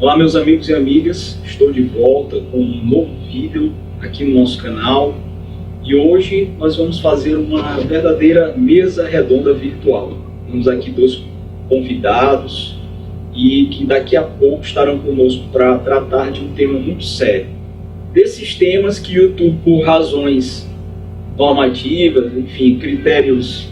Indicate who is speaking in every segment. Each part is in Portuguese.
Speaker 1: Olá, meus amigos e amigas, estou de volta com um novo vídeo aqui no nosso canal e hoje nós vamos fazer uma verdadeira mesa redonda virtual. Temos aqui dois convidados e que daqui a pouco estarão conosco para tratar de um tema muito sério. Desses temas que o YouTube, por razões normativas, enfim, critérios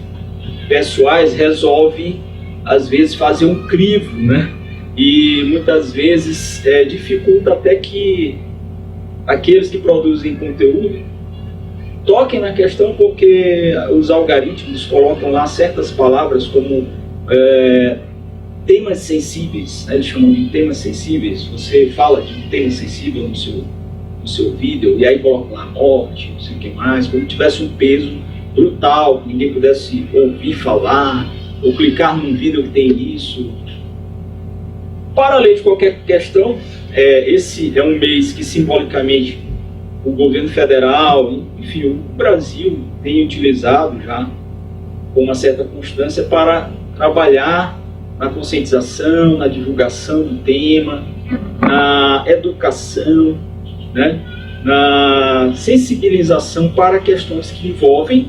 Speaker 1: pessoais, resolve às vezes fazer um crivo, né? E muitas vezes dificulta até que aqueles que produzem conteúdo toquem na questão, porque os algoritmos colocam lá certas palavras como temas sensíveis, né? Eles chamam de temas sensíveis. Você fala de um tema sensível no seu vídeo e aí coloca lá morte, não sei o que mais, como se tivesse um peso brutal, que ninguém pudesse ouvir falar ou clicar num vídeo que tem isso. Para além de qualquer questão, esse é um mês que simbolicamente o governo federal, enfim, o Brasil tem utilizado já com uma certa constância para trabalhar na conscientização, na divulgação do tema, na educação, né, na sensibilização para questões que envolvem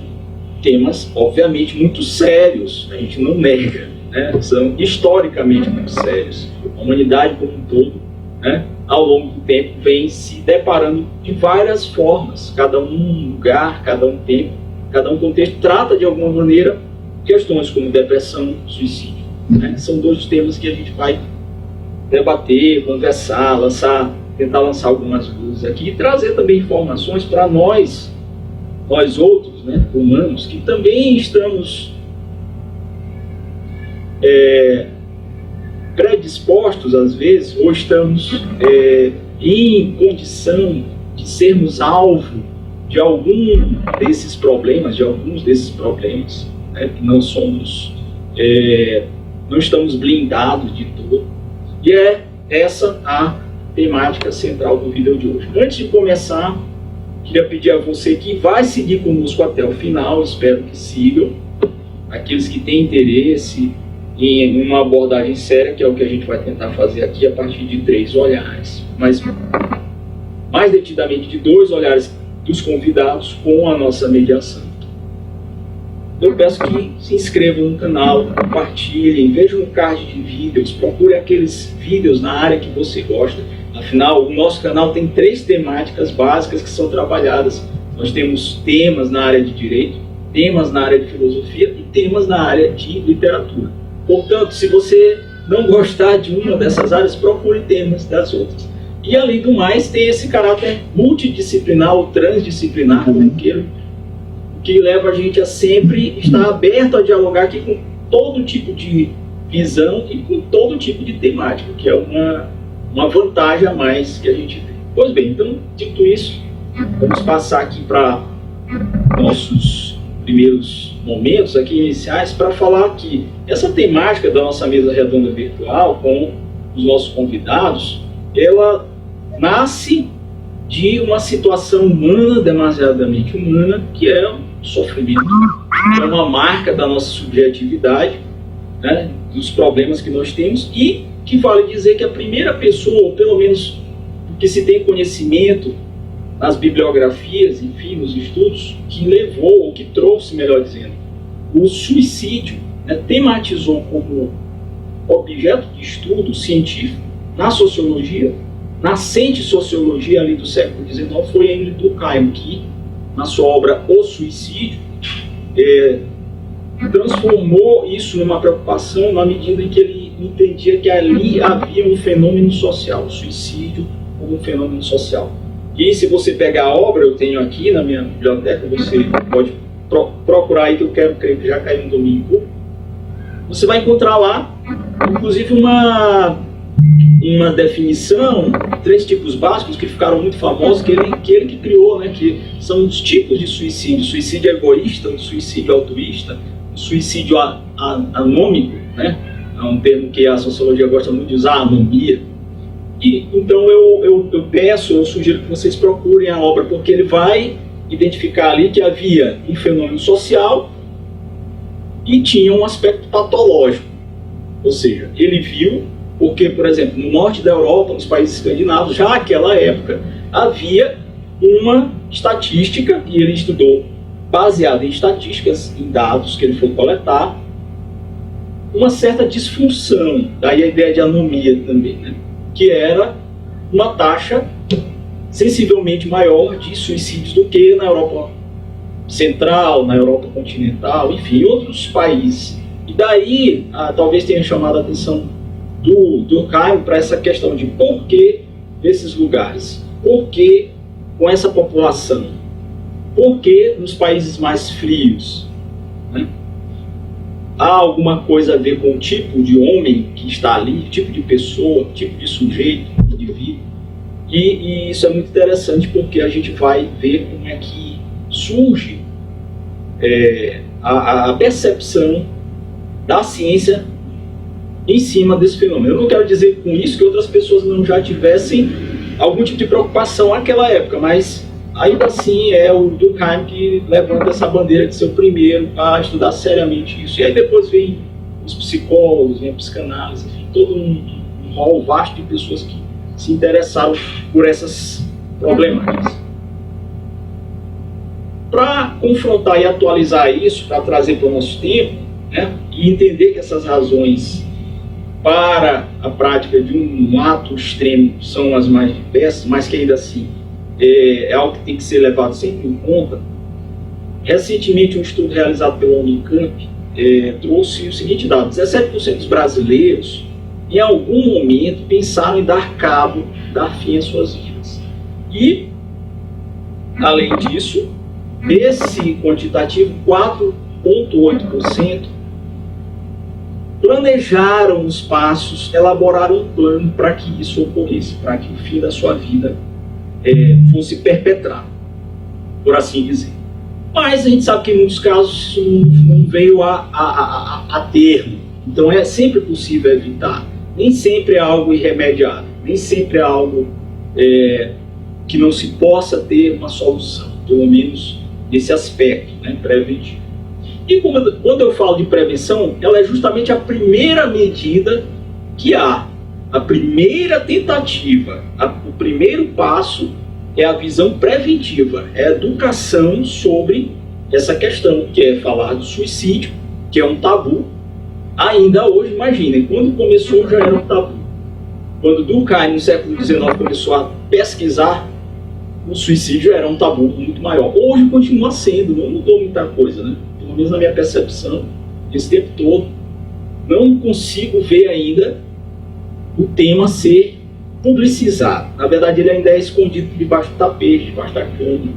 Speaker 1: temas, obviamente, muito sérios, a gente não nega, né, são historicamente muito sérios. A humanidade como um todo, né, ao longo do tempo, vem se deparando de várias formas, cada um lugar, cada um tempo, cada um contexto, trata de alguma maneira questões como depressão, suicídio, né? São dois temas que a gente vai debater, conversar, tentar lançar algumas luzes aqui e trazer também informações para nós outros, né, humanos, que também estamos predispostos às vezes, ou estamos em condição de sermos alvo de alguns desses problemas, né, que não estamos blindados de tudo. E é essa a temática central do vídeo de hoje. Antes de começar, queria pedir a você que vai seguir conosco até o final, espero que sigam, aqueles que têm interesse em uma abordagem séria, que é o que a gente vai tentar fazer aqui a partir de 3 olhares, mas mais detidamente de 2 olhares dos convidados com a nossa mediação. Eu peço que se inscrevam no canal, compartilhem, vejam um card de vídeos, procurem aqueles vídeos na área que você gosta. Afinal, o nosso canal tem 3 temáticas básicas que são trabalhadas. Nós temos temas na área de direito, temas na área de filosofia e temas na área de literatura. Portanto, se você não gostar de uma dessas áreas, procure temas das outras. E, além do mais, tem esse caráter multidisciplinar ou transdisciplinar, que leva a gente a sempre estar aberto a dialogar aqui com todo tipo de visão e com todo tipo de temática, que é uma vantagem a mais que a gente tem. Pois bem, então, dito isso, vamos passar aqui para nossos primeiros momentos aqui iniciais para falar que essa temática da nossa mesa redonda virtual com os nossos convidados, ela nasce de uma situação humana, demasiadamente humana, que é o sofrimento. É uma marca da nossa subjetividade, né, dos problemas que nós temos, e que vale dizer que a primeira pessoa, ou pelo menos que se tem conhecimento nas bibliografias, enfim, nos estudos, que levou, ou que trouxe, melhor dizendo, o suicídio, né, tematizou como objeto de estudo científico na sociologia, nascente sociologia ali do século XIX, foi Henry Durkheim, que, na sua obra O Suicídio, transformou isso numa preocupação na medida em que ele entendia que ali havia um fenômeno social, o suicídio como um fenômeno social. E se você pegar a obra, eu tenho aqui na minha biblioteca, você pode procurar aí, que eu quero crer que já caiu no domínio público. Você vai encontrar lá, inclusive, uma definição, 3 tipos básicos que ficaram muito famosos, que ele que criou, né, que são os tipos de suicídio: suicídio egoísta, o suicídio altruísta, o suicídio anômico, né, é um termo que a sociologia gosta muito de usar, anomia. E então eu sugiro que vocês procurem a obra, porque ele vai identificar ali que havia um fenômeno social e tinha um aspecto patológico. Ou seja, ele viu Porque, por exemplo, no norte da Europa, nos países escandinavos, já naquela época, havia uma estatística que ele estudou, baseada em estatísticas, em dados que ele foi coletar, uma certa disfunção, daí a ideia de anomia também, né? Que era uma taxa sensivelmente maior de suicídios do que na Europa Central, na Europa Continental, enfim, em outros países. E daí, talvez tenha chamado a atenção do Durkheim para essa questão de por que esses lugares, por que com essa população, por que nos países mais frios, né? Há alguma coisa a ver com o tipo de homem que está ali, tipo de pessoa, tipo de sujeito, de indivíduo. E isso é muito interessante porque a gente vai ver como é que surge a percepção da ciência em cima desse fenômeno. Eu não quero dizer com isso que outras pessoas não já tivessem algum tipo de preocupação naquela época, mas ainda assim é o Durkheim que levanta essa bandeira de ser o primeiro a estudar seriamente isso. E aí depois vem os psicólogos, vem a psicanálise, enfim, todo um rol vasto de pessoas que se interessaram por essas problemáticas. Para confrontar e atualizar isso, para trazer para o nosso tempo, né, e entender que essas razões para a prática de um ato extremo são as mais diversas, mas que ainda assim é algo que tem que ser levado sempre em conta. Recentemente, um estudo realizado pela Unicamp trouxe o seguinte dado: 17% dos brasileiros, em algum momento, pensaram em dar cabo, dar fim às suas vidas. E, além disso, esse quantitativo, 4,8%, planejaram os passos, elaboraram um plano para que isso ocorresse, para que o fim da sua vida fosse perpetrado, por assim dizer. Mas a gente sabe que em muitos casos isso não veio a termo. Então é sempre possível evitar. Nem sempre é algo irremediável, nem sempre é algo que não se possa ter uma solução, pelo menos nesse aspecto, né, preventivo. E quando eu falo de prevenção, ela é justamente a primeira medida que há, a primeira tentativa, o primeiro passo é a visão preventiva, é a educação sobre essa questão, que é falar do suicídio, que é um tabu. Ainda hoje, imaginem, quando começou já era um tabu. Quando Durkheim, no século XIX, começou a pesquisar, o suicídio era um tabu muito maior. Hoje continua sendo, não mudou muita coisa, né? Pelo menos na minha percepção, esse tempo todo, não consigo ver ainda o tema ser publicizado. Na verdade, ele ainda é escondido debaixo do tapete, debaixo da cama.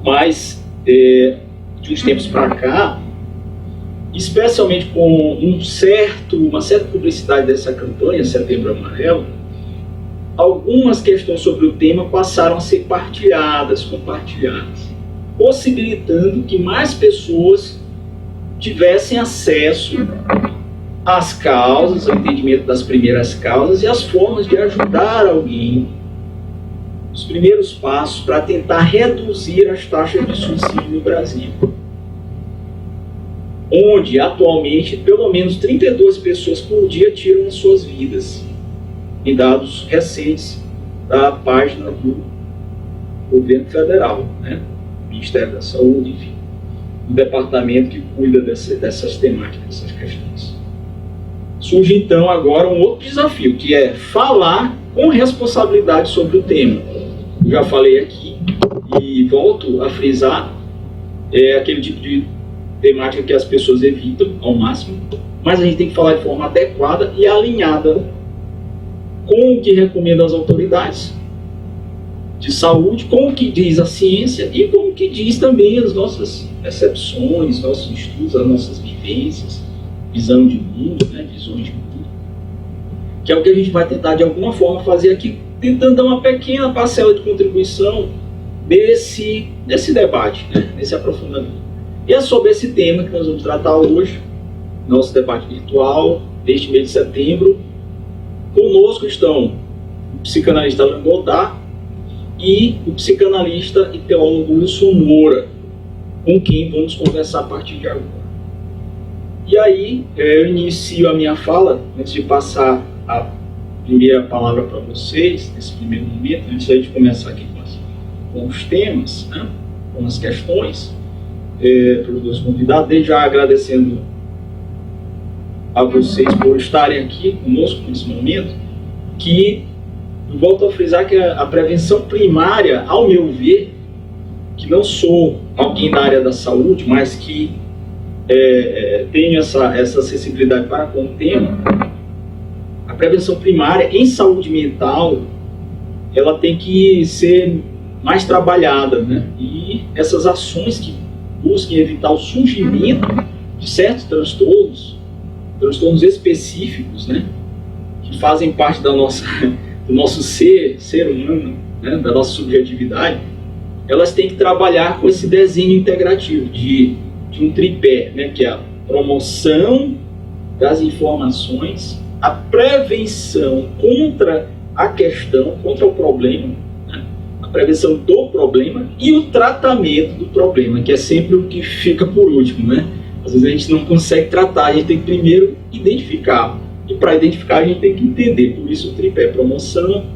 Speaker 1: Mas, de uns tempos para cá, especialmente com uma certa publicidade dessa campanha, Setembro Amarelo, algumas questões sobre o tema passaram a ser compartilhadas, possibilitando que mais pessoas tivessem acesso às causas, ao entendimento das primeiras causas e às formas de ajudar alguém, os primeiros passos para tentar reduzir as taxas de suicídio no Brasil, onde atualmente pelo menos 32 pessoas por dia tiram as suas vidas, em dados recentes da página do governo federal, né? Ministério da Saúde, enfim, o departamento que cuida dessas temáticas, dessas questões. Surge então agora um outro desafio, que é falar com responsabilidade sobre o tema. Eu já falei aqui e volto a frisar, aquele tipo de temática que as pessoas evitam ao máximo, mas a gente tem que falar de forma adequada e alinhada com o que recomendam as autoridades de saúde, com o que diz a ciência e com o que diz também as nossas percepções, nossos estudos, as nossas vivências, visão de mundo, né, visões de mundo, que é o que a gente vai tentar de alguma forma fazer aqui, tentando dar uma pequena parcela de contribuição desse debate, né, desse aprofundamento. E é sobre esse tema que nós vamos tratar hoje, nosso debate virtual, deste mês de setembro. Conosco estão o psicanalista Alain Godard e o psicanalista e teólogo Wilson Moura, com quem vamos conversar a partir de agora. E aí, eu inicio a minha fala, antes de passar a primeira palavra para vocês, nesse primeiro momento, antes de começar aqui com os temas, né, com as questões, para os dois convidados, desde já agradecendo a vocês por estarem aqui conosco nesse momento, que eu volto a frisar que a prevenção primária, ao meu ver, que não sou alguém da área da saúde, mas que tenho essa sensibilidade para com o tema, a prevenção primária em saúde mental, ela tem que ser mais trabalhada, né? E essas ações que busquem evitar o surgimento de certos transtornos específicos, né? Que fazem parte do nosso ser humano, né? Da nossa subjetividade, elas têm que trabalhar com esse desenho integrativo de um tripé, né? Que é a promoção das informações, a prevenção contra a questão, contra o problema, né? A prevenção do problema e o tratamento do problema, que é sempre o que fica por último, né? Às vezes a gente não consegue tratar, a gente tem que primeiro identificar. E para identificar a gente tem que entender. Por isso o tripé: promoção,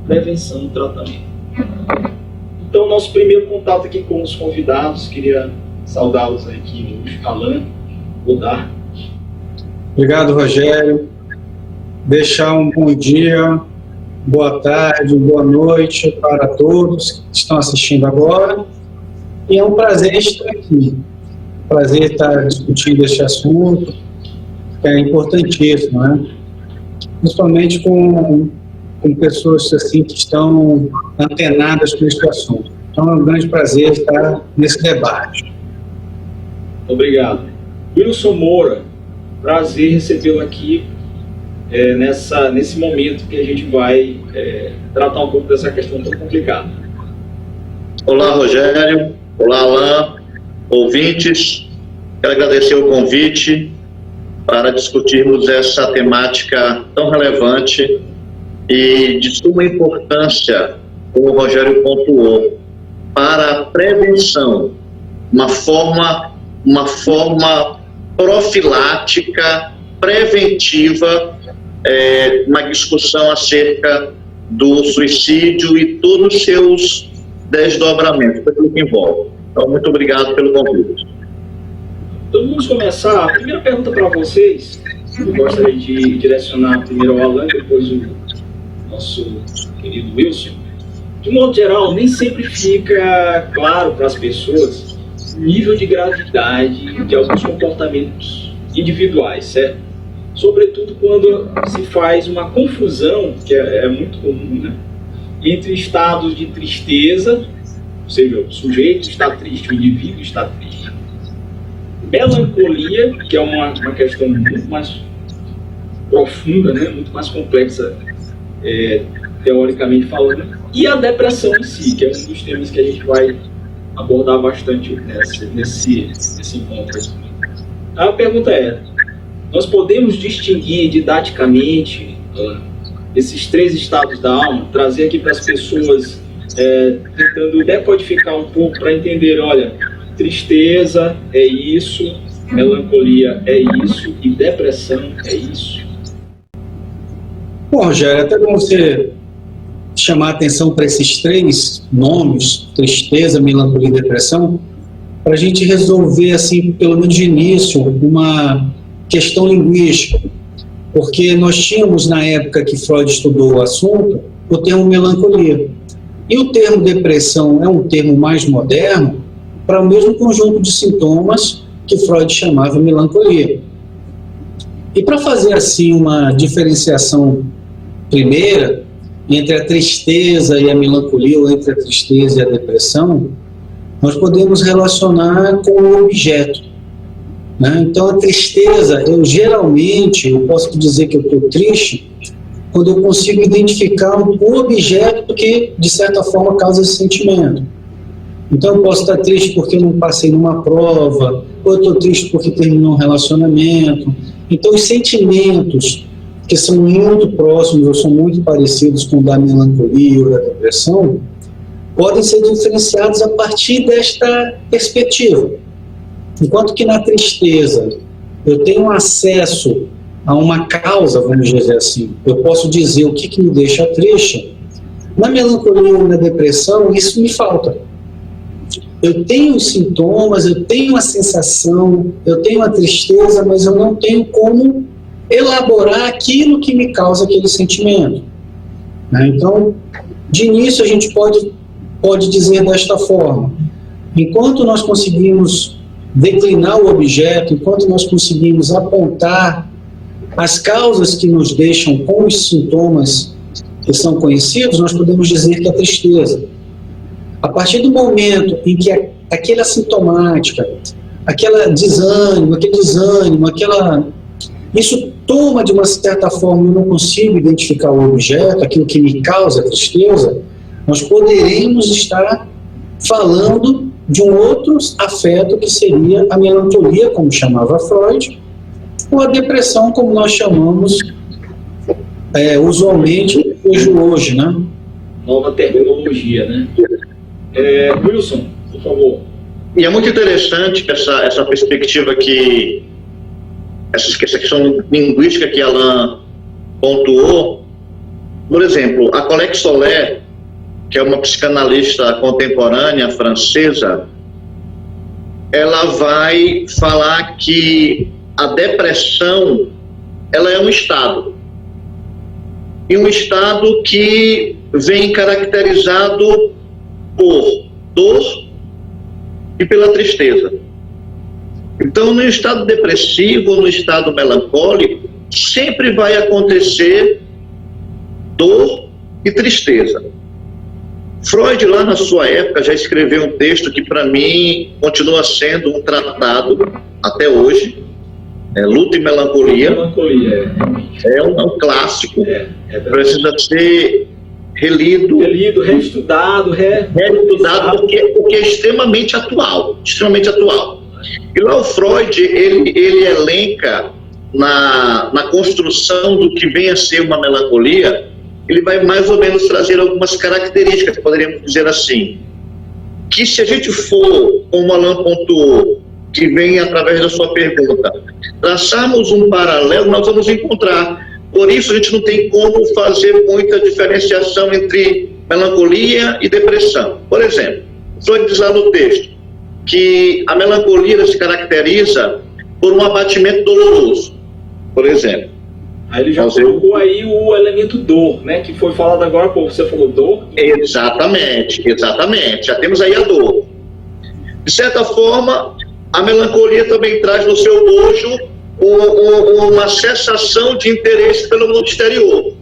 Speaker 1: prevenção e tratamento. Então, nosso primeiro contato aqui com os convidados, queria saudá-los aqui, Alan, Godard.
Speaker 2: Obrigado, Rogério. Deixar um bom dia, boa tarde, boa noite para todos que estão assistindo agora. E é um prazer estar aqui. Prazer estar discutindo este assunto, que é importantíssimo, né? Principalmente com pessoas assim, que estão antenadas com esse assunto. Então é um grande prazer estar nesse debate.
Speaker 1: Obrigado. Wilson Moura, prazer recebê-lo aqui nesse momento que a gente vai tratar um pouco dessa questão tão complicada.
Speaker 3: Olá, Rogério. Olá, Alain. Ouvintes. Quero agradecer o convite para discutirmos essa temática tão relevante e de suma importância, como o Rogério pontuou, para a prevenção, uma forma profilática, preventiva, uma discussão acerca do suicídio e todos os seus desdobramentos, tudo que envolve. Então, muito obrigado pelo convite.
Speaker 1: Então, vamos começar. A primeira pergunta para vocês, eu gostaria de direcionar primeiro ao Alan, depois o nosso querido Wilson. De modo geral, nem sempre fica claro para as pessoas o nível de gravidade de alguns comportamentos individuais, certo? Sobretudo quando se faz uma confusão, que é muito comum, né? Entre estados de tristeza, ou seja, o sujeito está triste, o indivíduo está triste. Melancolia, que é uma questão muito mais profunda, né? Muito mais complexa, teoricamente falando, e a depressão em si, que é um dos temas que a gente vai abordar bastante nesse encontro. A pergunta é: nós podemos distinguir didaticamente esses três estados da alma, trazer aqui para as pessoas, tentando decodificar um pouco para entender, olha, tristeza é isso, melancolia é isso e depressão é isso?
Speaker 2: Bom, Rogério, até bom você chamar a atenção para esses três nomes, tristeza, melancolia e depressão, para a gente resolver, assim, pelo menos de início, uma questão linguística, porque nós tínhamos, na época que Freud estudou o assunto, o termo melancolia. E o termo depressão é um termo mais moderno para o mesmo conjunto de sintomas que Freud chamava melancolia. E para fazer, assim, uma diferenciação primeira entre a tristeza e a melancolia, ou entre a tristeza e a depressão, nós podemos relacionar com o objeto, né? Então, a tristeza, eu posso dizer que eu estou triste quando eu consigo identificar um objeto que, de certa forma, causa esse sentimento. Então, eu posso estar triste porque eu não passei numa prova, ou eu estou triste porque terminou um relacionamento. Então, os sentimentos que são muito próximos ou são muito parecidos com o da melancolia ou da depressão, podem ser diferenciados a partir desta perspectiva. Enquanto que na tristeza eu tenho acesso a uma causa, vamos dizer assim, eu posso dizer o que me deixa triste. Na melancolia ou na depressão, isso me falta. Eu tenho os sintomas, eu tenho a sensação, eu tenho a tristeza, mas eu não tenho como elaborar aquilo que me causa aquele sentimento, né? Então, de início, a gente pode dizer desta forma: enquanto nós conseguimos declinar o objeto, enquanto nós conseguimos apontar as causas que nos deixam com os sintomas que são conhecidos, nós podemos dizer que é tristeza. A partir do momento em que aquela sintomática, aquele desânimo, isso toma de uma certa forma, eu não consigo identificar o objeto, aquilo que me causa tristeza, nós poderemos estar falando de um outro afeto que seria a melancolia, como chamava Freud, ou a depressão, como nós chamamos usualmente hoje, né?
Speaker 1: Nova terminologia, né? Wilson, por favor.
Speaker 3: E é muito interessante essa perspectiva que essa questão linguística que Alain pontuou. Por exemplo, a Colette Soler, que é uma psicanalista contemporânea francesa, ela vai falar que a depressão, ela é um estado. E um estado que vem caracterizado por dor e pela tristeza. Então, no estado depressivo, no estado melancólico, sempre vai acontecer dor e tristeza. Freud, lá na sua época, já escreveu um texto que, para mim, continua sendo um tratado, até hoje, Luto e Melancolia. É um clássico, precisa ser relido,
Speaker 1: reestudado,
Speaker 3: porque é extremamente atual. E lá o Freud, ele elenca na construção do que vem a ser uma melancolia, ele vai mais ou menos trazer algumas características, poderíamos dizer assim, que se a gente for, como Alain pontuou, que vem através da sua pergunta, traçarmos um paralelo, nós vamos encontrar. Por isso a gente não tem como fazer muita diferenciação entre melancolia e depressão. Por exemplo, Freud diz lá no texto que a melancolia se caracteriza por um abatimento doloroso, por exemplo.
Speaker 1: Aí ele já colocou aí o elemento dor, né? Que foi falado agora há pouco. Você falou dor?
Speaker 3: Exatamente. Já temos aí a dor. De certa forma, a melancolia também traz no seu bojo uma cessação de interesse pelo mundo exterior. Ou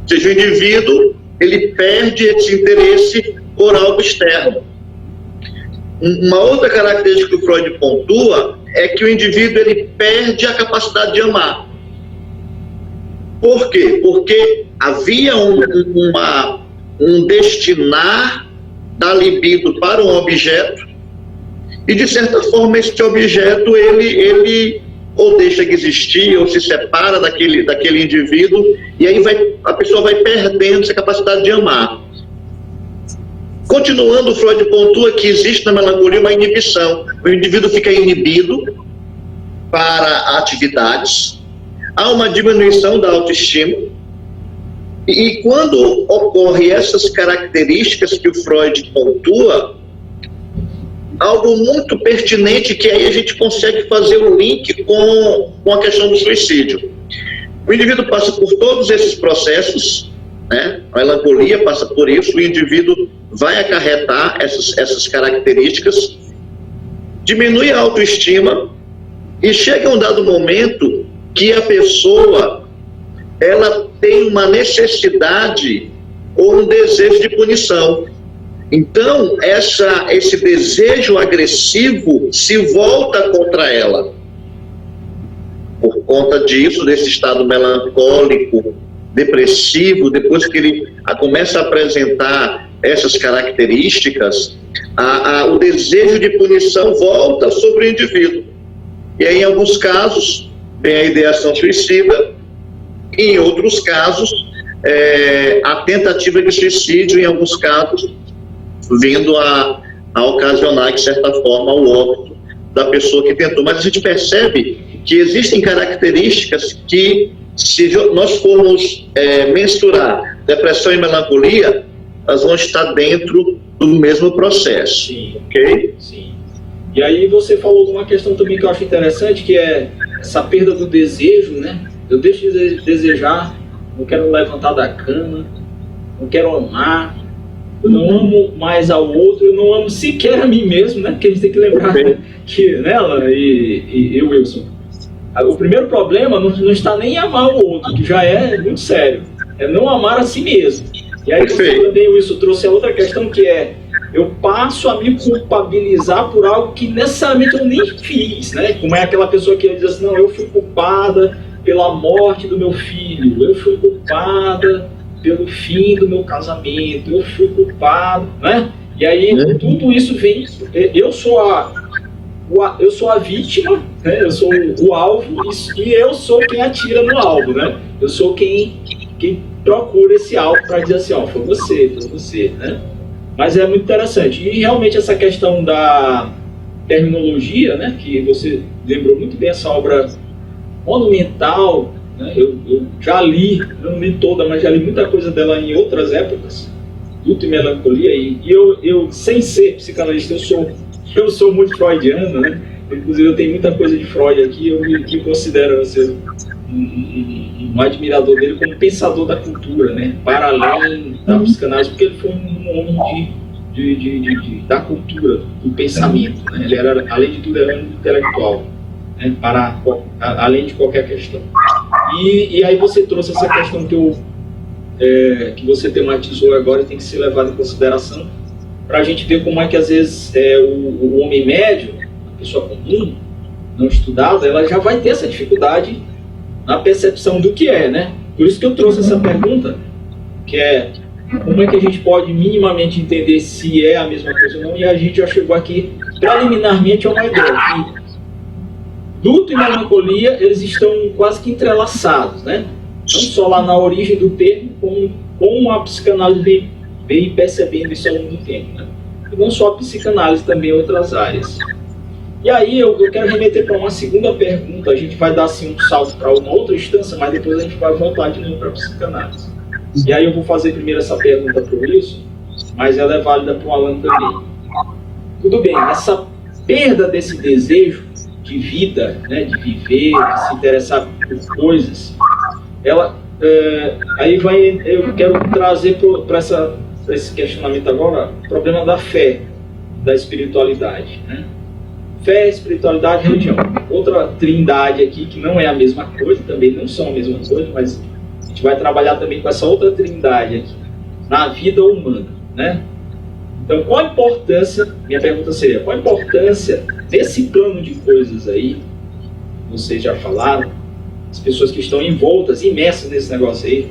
Speaker 3: seja, o indivíduo, ele perde esse interesse por algo externo. Uma outra característica que o Freud pontua é que o indivíduo, ele perde a capacidade de amar. Por quê? Porque havia um destinar da libido para um objeto, e de certa forma esse objeto ele ou deixa de existir, ou se separa daquele indivíduo, e aí a pessoa vai perdendo essa capacidade de amar. Continuando, Freud pontua que existe na melancolia uma inibição. O indivíduo fica inibido para atividades, há uma diminuição da autoestima, e quando ocorrem essas características que o Freud pontua, algo muito pertinente, que aí a gente consegue fazer um link com a questão do suicídio. O indivíduo passa por todos esses processos, né? A melancolia passa por isso, o indivíduo vai acarretar essas características, diminui a autoestima, e chega um dado momento que a pessoa, ela tem uma necessidade ou um desejo de punição. Então, esse desejo agressivo se volta contra ela. Por conta disso, desse estado melancólico, depressivo, depois que ele começa a apresentar essas características, o desejo de punição volta sobre o indivíduo. E aí, em alguns casos, vem a ideação suicida, e em outros casos, a tentativa de suicídio, em alguns casos, vindo a ocasionar, de certa forma, o óbito da pessoa que tentou, mas a gente percebe que existem características que, se nós formos mensurar depressão e melancolia, elas vão estar dentro do mesmo processo.
Speaker 1: Sim.
Speaker 3: Ok?
Speaker 1: Sim. E aí você falou de uma questão também que eu acho interessante, que é essa perda do desejo, né? Eu deixo de desejar, não quero levantar da cama, não quero amar, eu não amo mais ao outro, eu não amo sequer a mim mesmo, né? Porque a gente tem que lembrar que, né, Alan e Wilson, o primeiro problema não está nem em amar o outro, que já é muito sério, é não amar a si mesmo. E aí você também, Wilson, trouxe a outra questão, que é eu passo a me culpabilizar por algo que necessariamente eu nem fiz, né? Como é aquela pessoa que diz assim, não, eu fui culpada pela morte do meu filho, eu fui culpada pelo fim do meu casamento, eu fui culpado, né? E aí tudo isso vem, eu sou a vítima, né? Eu sou o alvo, e eu sou quem atira no alvo, né? Eu sou quem procura esse alvo para dizer assim, ó, foi você, né? Mas é muito interessante. E realmente essa questão da terminologia, né, que você lembrou muito bem, essa obra monumental, né, eu já li, não li toda, mas já li muita coisa dela em outras épocas, Luto e Melancolia, e eu sem ser psicanalista, eu sou muito freudiano, né? Inclusive eu tenho muita coisa de Freud aqui, eu me considero assim, um admirador dele como pensador da cultura, né? Para além da psicanálise, porque ele foi um homem da cultura, do pensamento, né? Ele era, além de tudo, era um intelectual, né? Além de qualquer questão. E aí você trouxe essa questão que você tematizou agora e tem que ser levado em consideração para a gente ver como é que às vezes o homem médio, a pessoa comum, não estudada, ela já vai ter essa dificuldade na percepção do que é, né? Por isso que eu trouxe essa pergunta, que é como é que a gente pode minimamente entender se é a mesma coisa ou não, e a gente já chegou aqui preliminarmente a uma ideia que luto e melancolia, eles estão quase que entrelaçados, né? Não só lá na origem do termo, como a psicanálise vem percebendo isso ao longo do tempo, né? E não só a psicanálise, também outras áreas. E aí eu quero remeter para uma segunda pergunta, a gente vai dar assim um salto para uma outra instância, mas depois a gente vai voltar de novo para a psicanálise. E aí eu vou fazer primeiro essa pergunta para o Wilson, mas ela é válida para o Alan também. Tudo bem, essa perda desse desejo de vida, né, de viver, de se interessar por coisas, ela, eu quero trazer para esse questionamento agora o problema da fé, da espiritualidade, né? Fé, espiritualidade e religião. Outra trindade aqui, que não é a mesma coisa, também não são a mesma coisa, mas a gente vai trabalhar também com essa outra trindade aqui, na vida humana, né? Então, qual a importância, minha pergunta seria, qual a importância desse plano de coisas aí, vocês já falaram, as pessoas que estão envoltas, imersas nesse negócio aí,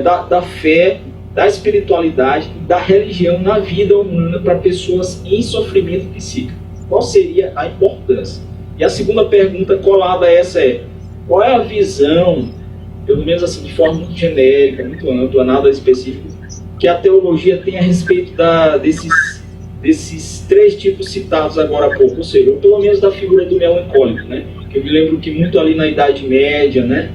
Speaker 1: da fé, da espiritualidade e da religião na vida humana para pessoas em sofrimento psíquico? Qual seria a importância? E a segunda pergunta colada a essa é, qual é a visão, pelo menos assim de forma muito genérica, muito ampla, nada específico, que a teologia tem a respeito desses três tipos citados agora há pouco, ou seja, ou pelo menos da figura do melancólico, né? Eu me lembro que muito ali na Idade Média, né,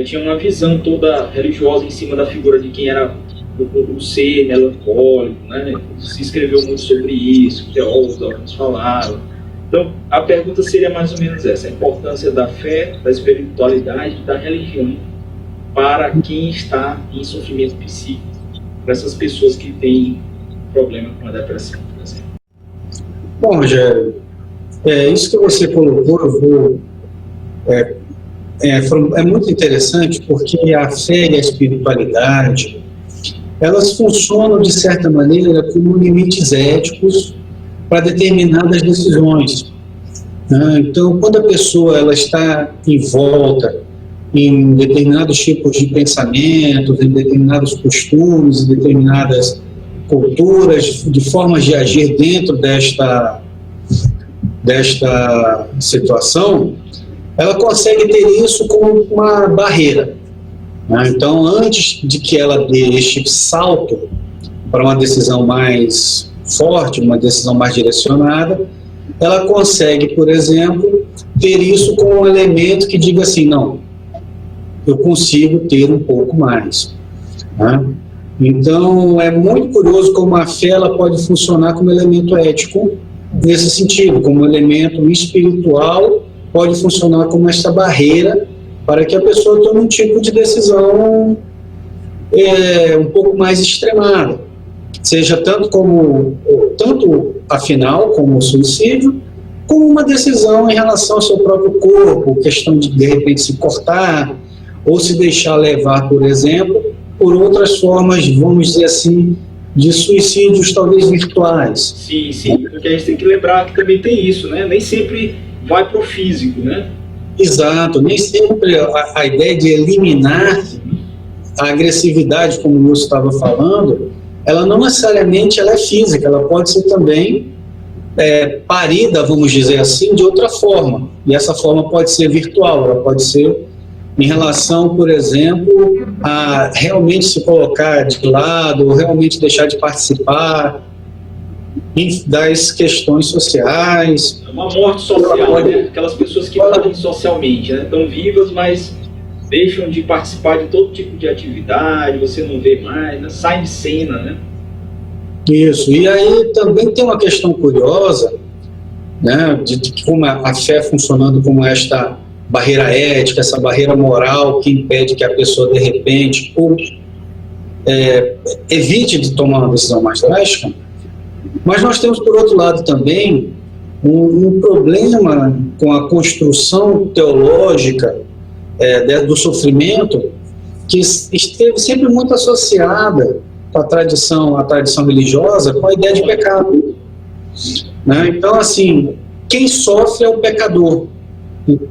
Speaker 1: tinha uma visão toda religiosa em cima da figura de quem era o ser melancólico, né? Se escreveu muito sobre isso, teólogos alguns falaram. Então, a pergunta seria mais ou menos essa, a importância da fé, da espiritualidade e da religião para quem está em sofrimento psíquico, para essas pessoas que têm problema com a depressão, por exemplo.
Speaker 2: Bom, Rogério, isso que você colocou, é muito interessante, porque a fé e a espiritualidade, elas funcionam, de certa maneira, como limites éticos para determinadas decisões. Então, quando a pessoa ela está envolta em determinados tipos de pensamentos, em determinados costumes, em determinadas culturas, de formas de agir dentro desta situação, ela consegue ter isso como uma barreira. Então, antes de que ela dê este salto para uma decisão mais forte, uma decisão mais direcionada, ela consegue, por exemplo, ter isso como um elemento que diga assim, não, eu consigo ter um pouco mais, né? Então, é muito curioso como a fé ela pode funcionar como elemento ético nesse sentido, como elemento espiritual, pode funcionar como esta barreira para que a pessoa tome um tipo de decisão um pouco mais extremada, seja tanto a final, como o suicídio, como uma decisão em relação ao seu próprio corpo, questão de repente se cortar, ou se deixar levar, por exemplo, por outras formas, vamos dizer assim, de suicídios talvez virtuais.
Speaker 1: Sim, sim, porque a gente tem que lembrar que também tem isso, né? Nem sempre vai para o físico, né?
Speaker 2: Exato, nem sempre a ideia de eliminar a agressividade, como o Lúcio estava falando, ela não necessariamente ela é física, ela pode ser também parida, vamos dizer assim, de outra forma. E essa forma pode ser virtual, ela pode ser em relação, por exemplo, a realmente se colocar de lado, ou realmente deixar de participar das questões sociais.
Speaker 1: É uma morte social, né? Aquelas pessoas que morrem socialmente, né? Estão vivas, mas deixam de participar de todo tipo de atividade, você não vê mais, né? Sai de cena, né?
Speaker 2: Isso, e aí também tem uma questão curiosa, né, de como a fé funcionando como esta barreira ética, essa barreira moral que impede que a pessoa, de repente, evite de tomar uma decisão mais drástica. Mas nós temos, por outro lado, também um problema com a construção teológica do sofrimento, que esteve sempre muito associada a tradição religiosa com a ideia de pecado, né? Então, assim, quem sofre é o pecador,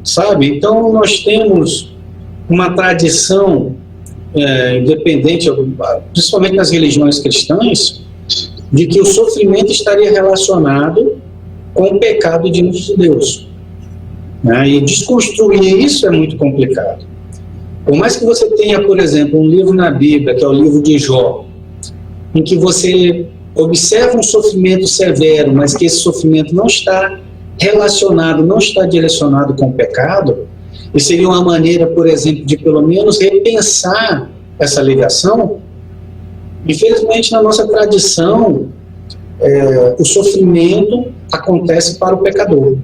Speaker 2: sabe? Então, nós temos uma tradição independente, principalmente nas religiões cristãs, de que o sofrimento estaria relacionado com o pecado diante de Deus, né? E desconstruir isso é muito complicado. Por mais que você tenha, por exemplo, um livro na Bíblia, que é o livro de Jó, em que você observa um sofrimento severo, mas que esse sofrimento não está relacionado, não está direcionado com o pecado, e seria uma maneira, por exemplo, de pelo menos repensar essa ligação. Infelizmente, na nossa tradição, o sofrimento acontece para o pecador.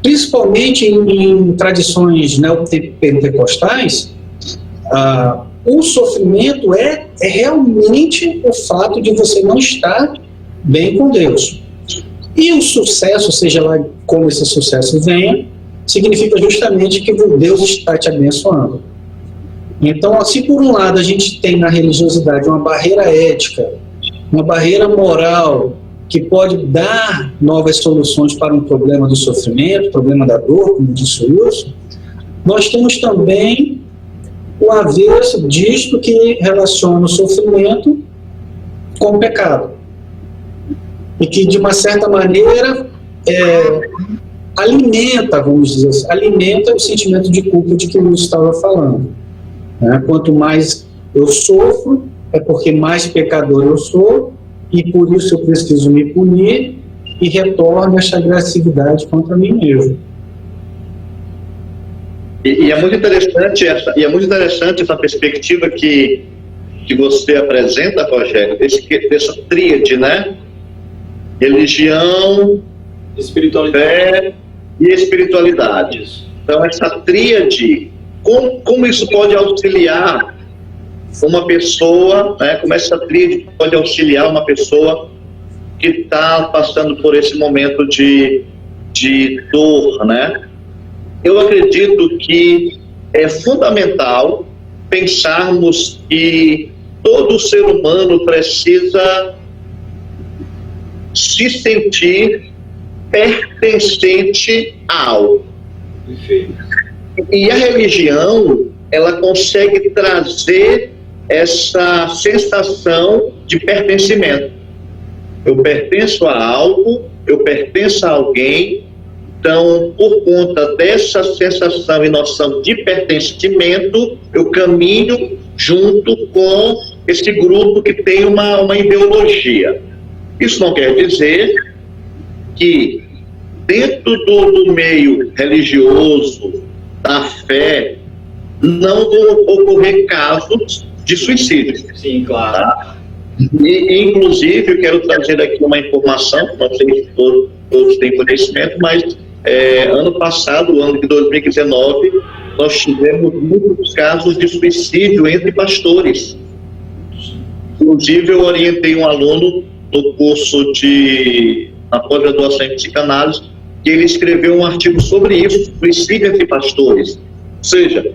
Speaker 2: Principalmente em tradições neopentecostais, o sofrimento é realmente o fato de você não estar bem com Deus. E o sucesso, seja lá como esse sucesso venha, significa justamente que Deus está te abençoando. Então, assim, por um lado, a gente tem na religiosidade uma barreira ética, uma barreira moral, que pode dar novas soluções para um problema do sofrimento, problema da dor, como disse o Wilson. Nós temos também o avesso disto que relaciona o sofrimento com o pecado. E que, de uma certa maneira, alimenta, vamos dizer assim, alimenta o sentimento de culpa de que o Wilson estava falando, né? Quanto mais eu sofro, é porque mais pecador eu sou, e por isso eu preciso me punir e retorno esta agressividade contra mim mesmo.
Speaker 3: E é muito interessante essa perspectiva que você apresenta, Rogério, dessa tríade, né? Religião,
Speaker 1: Espiritualidade.
Speaker 3: fé e espiritualidade.
Speaker 1: Isso.
Speaker 3: Então, essa tríade, como isso pode auxiliar uma pessoa, né? Como essa tríade pode auxiliar uma pessoa que está passando por esse momento de dor, né? Eu acredito que é fundamental pensarmos que todo ser humano precisa se sentir pertencente a algo.
Speaker 1: Perfeito.
Speaker 3: E a religião, ela consegue trazer essa sensação de pertencimento. Eu pertenço a algo, eu pertenço a alguém. Então, por conta dessa sensação e noção de pertencimento, eu caminho junto com esse grupo que tem uma ideologia. Isso não quer dizer que dentro do meio religioso, da fé, não vão ocorrer casos de suicídio.
Speaker 1: Sim, claro.
Speaker 3: Tá? E, inclusive, eu quero trazer aqui uma informação, não sei se todos têm conhecimento, mas ano passado, ano de 2019, nós tivemos muitos casos de suicídio entre pastores. Inclusive, eu orientei um aluno no curso na pós-graduação em psicanálise, que ele escreveu um artigo sobre isso, suicídio entre pastores. Ou seja,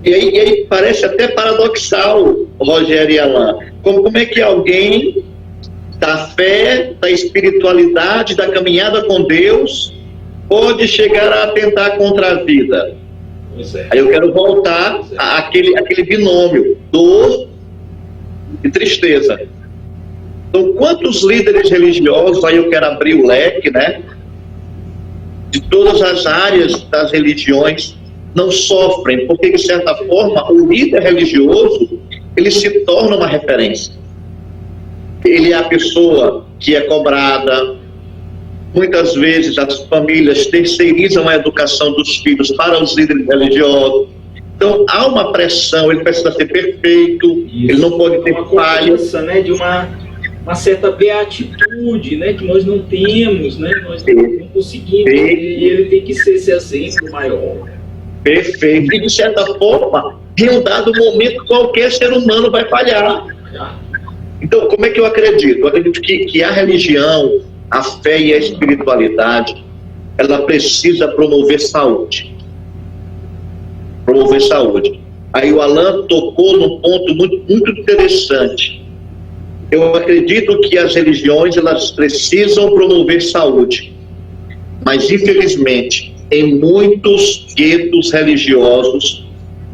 Speaker 3: e aí parece até paradoxal, Rogério e Alain, como é que alguém da fé, da espiritualidade, da caminhada com Deus, pode chegar a atentar contra a vida? Aí eu quero voltar àquele binômio, dor e tristeza. Então, quantos líderes religiosos, aí eu quero abrir o leque, né, de todas as áreas das religiões, não sofrem, porque, de certa forma, o líder religioso, ele se torna uma referência. Ele é a pessoa que é cobrada. Muitas vezes as famílias terceirizam a educação dos filhos para os líderes religiosos. Então, há uma pressão, ele precisa ser perfeito, isso. Ele não pode ter falhas.
Speaker 1: Né, de uma certa beatitude, né, que nós não temos, né, nós não conseguimos, e ele tem que ser esse exemplo maior.
Speaker 3: Perfeito. E, de certa forma, em um dado momento, qualquer ser humano vai falhar. Então, como é que eu acredito? Eu acredito que a religião, a fé e a espiritualidade, ela precisa promover saúde. Promover saúde. Aí o Alain tocou num ponto muito interessante. Eu acredito que as religiões, elas precisam promover saúde. Mas, infelizmente, em muitos guetos religiosos,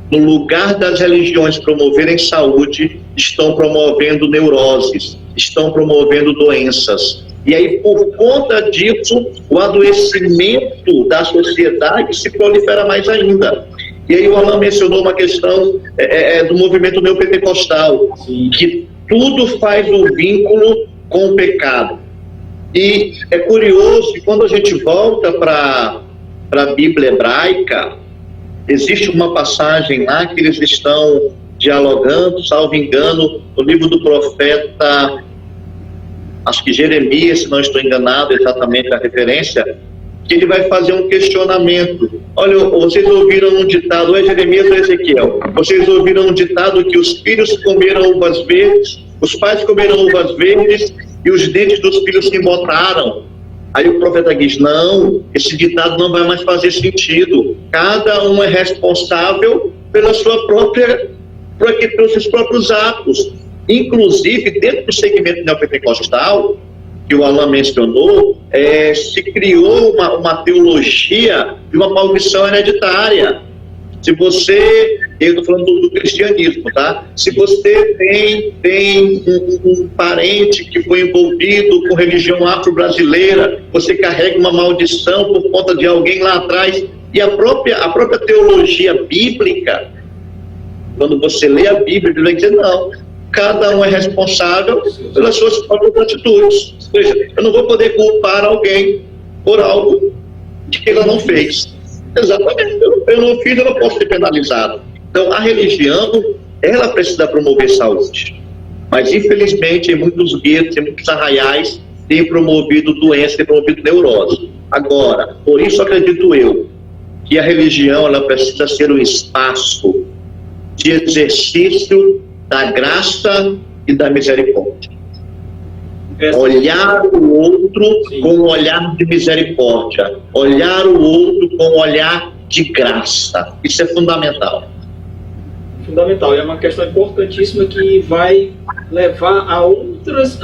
Speaker 3: no lugar das religiões promoverem saúde, estão promovendo neuroses, estão promovendo doenças. E aí, por conta disso, o adoecimento da sociedade se prolifera mais ainda. E aí o Alain mencionou uma questão do movimento neopentecostal, que tudo faz um vínculo com o pecado. E é curioso que quando a gente volta para a Bíblia hebraica, existe uma passagem lá que eles estão dialogando, salvo engano, no livro do profeta, acho que Jeremias, se não estou enganado exatamente a referência, que ele vai fazer um questionamento. Olha, vocês ouviram um ditado, é Jeremias ou Ezequiel? Vocês ouviram um ditado que os filhos comeram uvas verdes, os pais comeram uvas verdes e os dentes dos filhos se embotaram. Aí o profeta diz, não, esse ditado não vai mais fazer sentido. Cada um é responsável pelos seus próprios atos. Inclusive, dentro do segmento neopentecostal, que o Alain mencionou, se criou uma teologia de uma maldição hereditária. Se você, eu estou falando do cristianismo, tá? Se você tem um parente que foi envolvido com religião afro-brasileira, você carrega uma maldição por conta de alguém lá atrás. E a própria teologia bíblica, quando você lê a Bíblia, ele vai dizer, não, cada um é responsável pelas suas próprias atitudes. Ou seja, eu não vou poder culpar alguém por algo que ela não fez. Exatamente, eu não fiz, eu não posso ser penalizado. Então, a religião, ela precisa promover saúde. Mas, infelizmente, em muitos guetos, em muitos arraiais, tem promovido doença, tem promovido neurose. Agora, por isso acredito eu, que a religião, ela precisa ser um espaço de exercício da graça e da misericórdia. Olhar o outro com um olhar de misericórdia, olhar o outro com um olhar de graça. Isso é fundamental.
Speaker 1: Fundamental, é uma questão importantíssima que vai levar a outras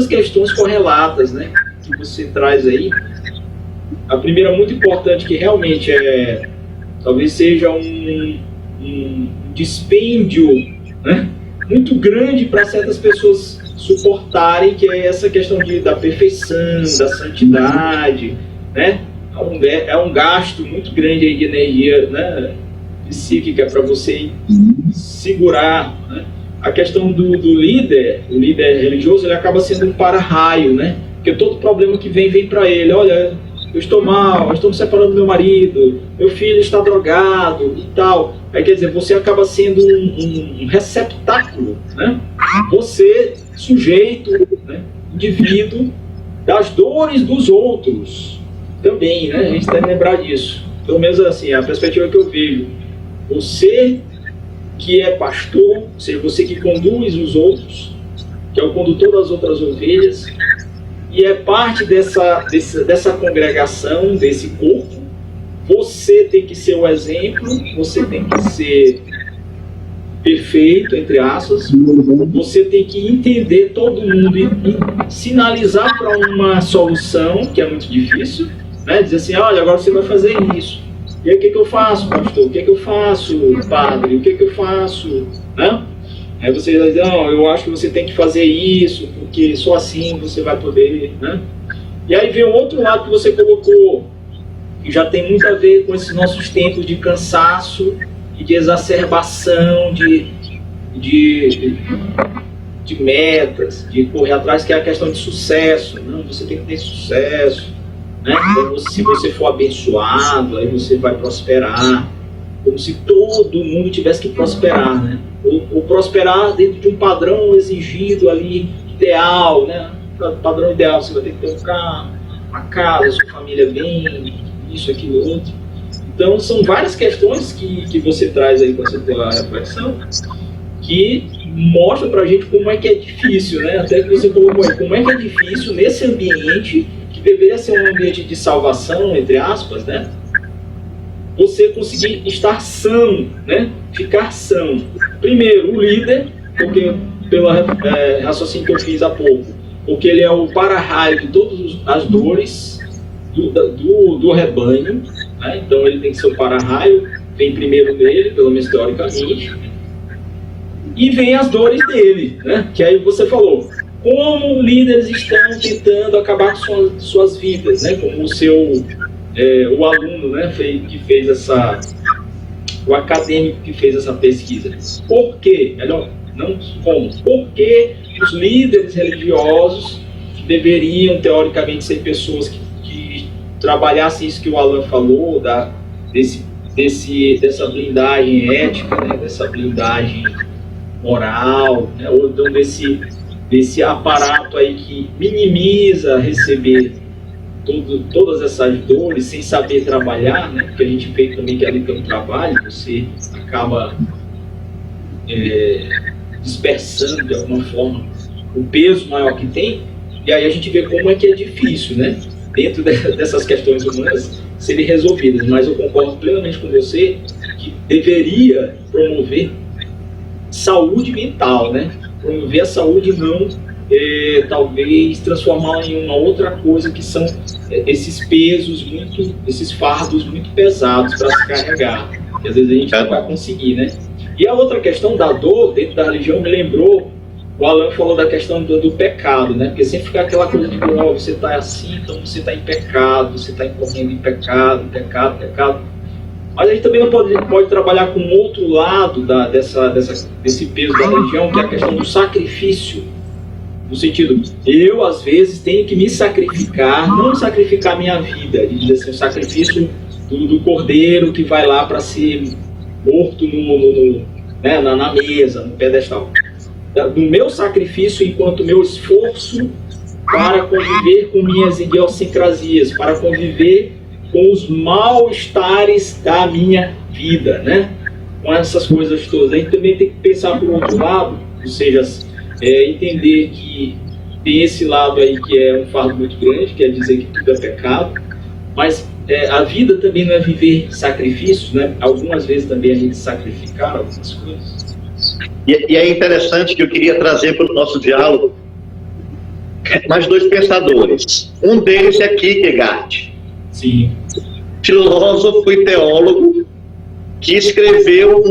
Speaker 1: questões correlatas, né, que você traz aí. A primeira, muito importante, que realmente talvez seja um dispêndio, né, muito grande para certas pessoas suportarem, que é essa questão da perfeição, da santidade, né? É um gasto muito grande aí de energia, né, psíquica para você segurar, né? A questão do líder, o líder religioso, ele acaba sendo um para-raio, né? Porque todo problema que vem para ele, olha, eu estou mal, eu estou me separando do meu marido, meu filho está drogado e tal. Aí quer dizer, você acaba sendo um receptáculo, né? Você, sujeito, né? Indivíduo das dores dos outros também, né? A gente deve lembrar disso. Pelo menos assim, a perspectiva que eu vejo. Você que é pastor, ou seja, você que conduz os outros, que é o condutor das outras ovelhas, e é parte dessa congregação, desse corpo, você tem que ser o exemplo, você tem que ser perfeito, entre aspas, você tem que entender todo mundo e sinalizar para uma solução, que é muito difícil, né? Dizer assim, olha, agora você vai fazer isso. E aí o que eu faço, pastor? O que eu faço, padre? O que eu faço? Né? Aí você vai dizer, não, eu acho que você tem que fazer isso, porque só assim você vai poder, né? E aí vem o outro lado que você colocou, que já tem muito a ver com esses nossos tempos de cansaço e de exacerbação de metas, de correr atrás, que é a questão de sucesso. Não, você tem que ter sucesso, né? Então, se você for abençoado, aí você vai prosperar, como se todo mundo tivesse que prosperar, né? Ou prosperar dentro de um padrão exigido ali, ideal, né? Padrão ideal, você vai ter que ter um carro, uma casa, sua família bem, isso, aquilo, outro. Então, são várias questões que você traz aí com essa tua reflexão, que mostra pra gente como é que é difícil, né? Até que você colocou aí, como é que é difícil nesse ambiente, que deveria ser um ambiente de salvação, entre aspas, né? Você conseguir estar são, né? Ficar são. Primeiro, o líder, porque pelo raciocínio que eu fiz há pouco, porque ele é o para-raio de todas as dores do rebanho, né? Então ele tem que ser o para-raio, vem primeiro nele, pelo menos teoricamente, e vem as dores dele, né? Que aí você falou, como líderes estão tentando acabar com suas vidas, né? Como o aluno, né, que fez o acadêmico que fez essa pesquisa. Por quê? Melhor, não como. Por que os líderes religiosos deveriam, teoricamente, ser pessoas que trabalhassem isso que o Alan falou, dessa blindagem ética, né, dessa blindagem moral, né, ou então desse aparato aí que minimiza receber todas essas dores sem saber trabalhar, né? Porque a gente vê também que ali tem um trabalho, você acaba dispersando de alguma forma o peso maior que tem, e aí a gente vê como é que é difícil, né? Dentro dessas questões humanas serem resolvidas, mas eu concordo plenamente com você que deveria promover saúde mental, né? Promover a saúde, não talvez transformá-la em uma outra coisa, que são esses pesos esses fardos muito pesados para se carregar, que às vezes a gente não vai conseguir, né? E a outra questão da dor dentro da religião me lembrou, o Alan falou da questão do pecado, né? Porque sempre fica aquela coisa de que você está assim, então você está em pecado, você está incorrendo em pecado. Mas a gente também não pode trabalhar com outro lado desse peso da religião, que é a questão do sacrifício. No sentido, eu às vezes tenho que me sacrificar, não sacrificar minha vida, de dizer assim, o sacrifício do cordeiro que vai lá para ser morto na mesa, no pedestal. Do meu sacrifício enquanto meu esforço para conviver com minhas idiosincrasias, para conviver com os mal-estares da minha vida, né? Com essas coisas todas. A gente também tem que pensar por outro lado, ou seja, entender que tem esse lado aí que é um fardo muito grande, que é dizer que tudo é pecado, mas a vida também não é viver sacrifícios, né? Algumas vezes também a gente sacrificar algumas coisas.
Speaker 3: E é interessante que eu queria trazer para o nosso diálogo mais dois pensadores. Um deles é Kierkegaard.
Speaker 1: Sim.
Speaker 3: Filósofo e teólogo que escreveu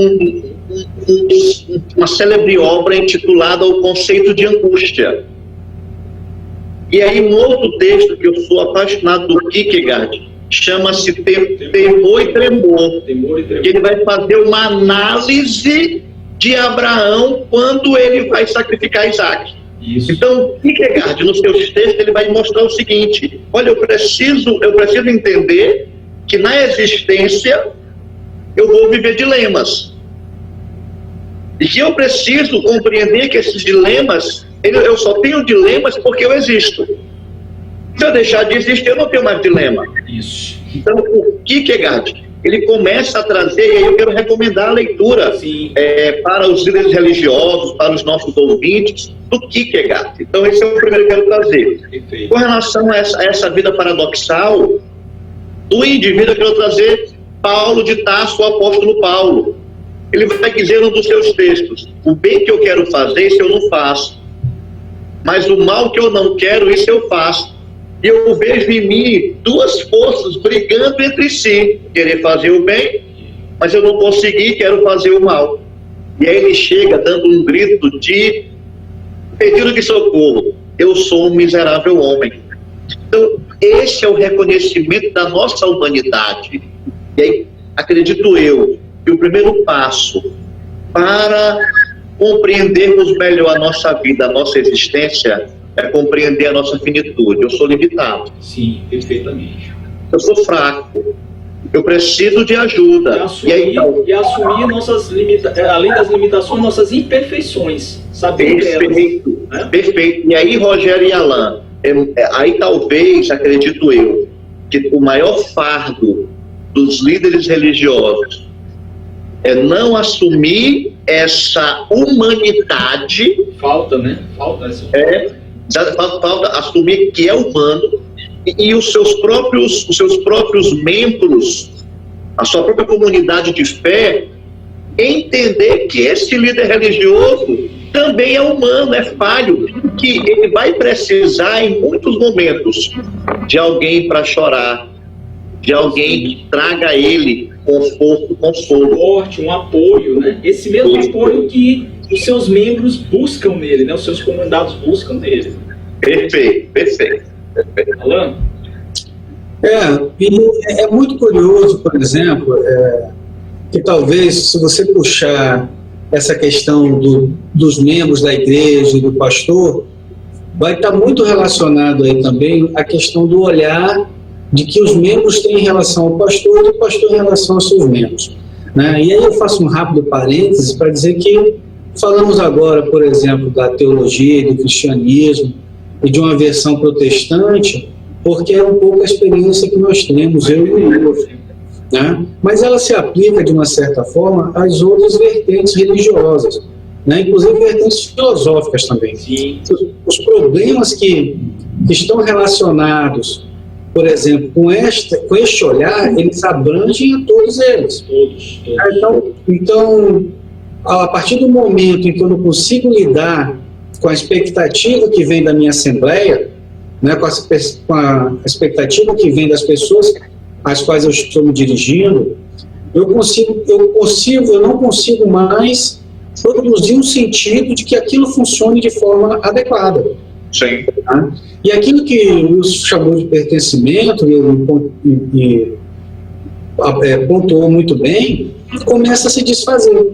Speaker 3: uma célebre obra intitulada O Conceito de Angústia. E aí um outro texto que eu sou apaixonado do Kierkegaard chama-se Temor e Tremor. Que ele vai fazer uma análise de Abraão quando ele vai sacrificar Isaac.
Speaker 1: Isso.
Speaker 3: Então, Kierkegaard, nos seus textos, ele vai mostrar o seguinte: olha, eu preciso entender que na existência eu vou viver dilemas. E que eu preciso compreender que esses dilemas, eu só tenho dilemas porque eu existo. Se eu deixar de existir, eu não tenho mais dilema.
Speaker 1: Isso.
Speaker 3: Então, o Kierkegaard, ele começa a trazer, e aí eu quero recomendar a leitura para os líderes religiosos, para os nossos ouvintes, do Kierkegaard. Então, esse é o primeiro que eu quero trazer.
Speaker 1: Perfeito.
Speaker 3: Com relação a essa vida paradoxal do indivíduo, eu quero trazer Paulo de Tarso, o apóstolo Paulo. Ele vai dizer em um dos seus textos: o bem que eu quero fazer, isso eu não faço, mas o mal que eu não quero, isso eu faço. E eu vejo em mim duas forças brigando entre si: querer fazer o bem, mas eu não consegui, quero fazer o mal. E aí ele chega dando um grito de pedido de socorro: eu sou um miserável homem. Então, esse é o reconhecimento da nossa humanidade. E aí, acredito eu, que o primeiro passo para compreendermos melhor a nossa vida, a nossa existência, é compreender a nossa finitude. Eu sou limitado.
Speaker 1: Sim, perfeitamente.
Speaker 3: Eu sou fraco. Eu preciso de ajuda.
Speaker 1: E assumir nossas além das limitações, nossas imperfeições. Saber
Speaker 3: perfeito,
Speaker 1: delas, né?
Speaker 3: Perfeito. E aí, Rogério e Alain, aí talvez, acredito eu, que o maior fardo dos líderes religiosos é não assumir essa humanidade.
Speaker 1: Falta, né? Falta essa.
Speaker 3: Falta assumir que é humano e os seus próprios membros, a sua própria comunidade de fé, entender que esse líder religioso também é humano, é falho, que ele vai precisar em muitos momentos de alguém para chorar, de alguém que traga a ele conforto, consolo.
Speaker 1: Suporte, um apoio, né? Esse mesmo apoio que os seus membros buscam nele, né? Os seus comandados buscam nele.
Speaker 3: Perfeito.
Speaker 1: Alain?
Speaker 2: E é muito curioso, por exemplo, que talvez, se você puxar essa questão dos membros da igreja e do pastor, vai estar muito relacionado aí também a questão do olhar de que os membros têm em relação ao pastor e o pastor em relação aos seus membros, né? E aí eu faço um rápido parêntese para dizer que falamos agora, por exemplo, da teologia, do cristianismo e de uma versão protestante, porque é um pouco a experiência que nós temos, eu e o outro, né? Mas ela se aplica, de uma certa forma, às outras vertentes religiosas, né? Inclusive vertentes filosóficas também.
Speaker 1: Sim.
Speaker 2: Os problemas que estão relacionados, por exemplo, com este olhar, eles abrangem a todos eles.
Speaker 1: Todos.
Speaker 2: Então, a partir do momento em que eu não consigo lidar com a expectativa que vem da minha assembleia, né, com a expectativa que vem das pessoas às quais eu estou me dirigindo, eu não consigo mais produzir um sentido de que aquilo funcione de forma adequada.
Speaker 3: Sim.
Speaker 2: Tá? E aquilo que o Wilson chamou de pertencimento, e pontuou muito bem, começa a se desfazer.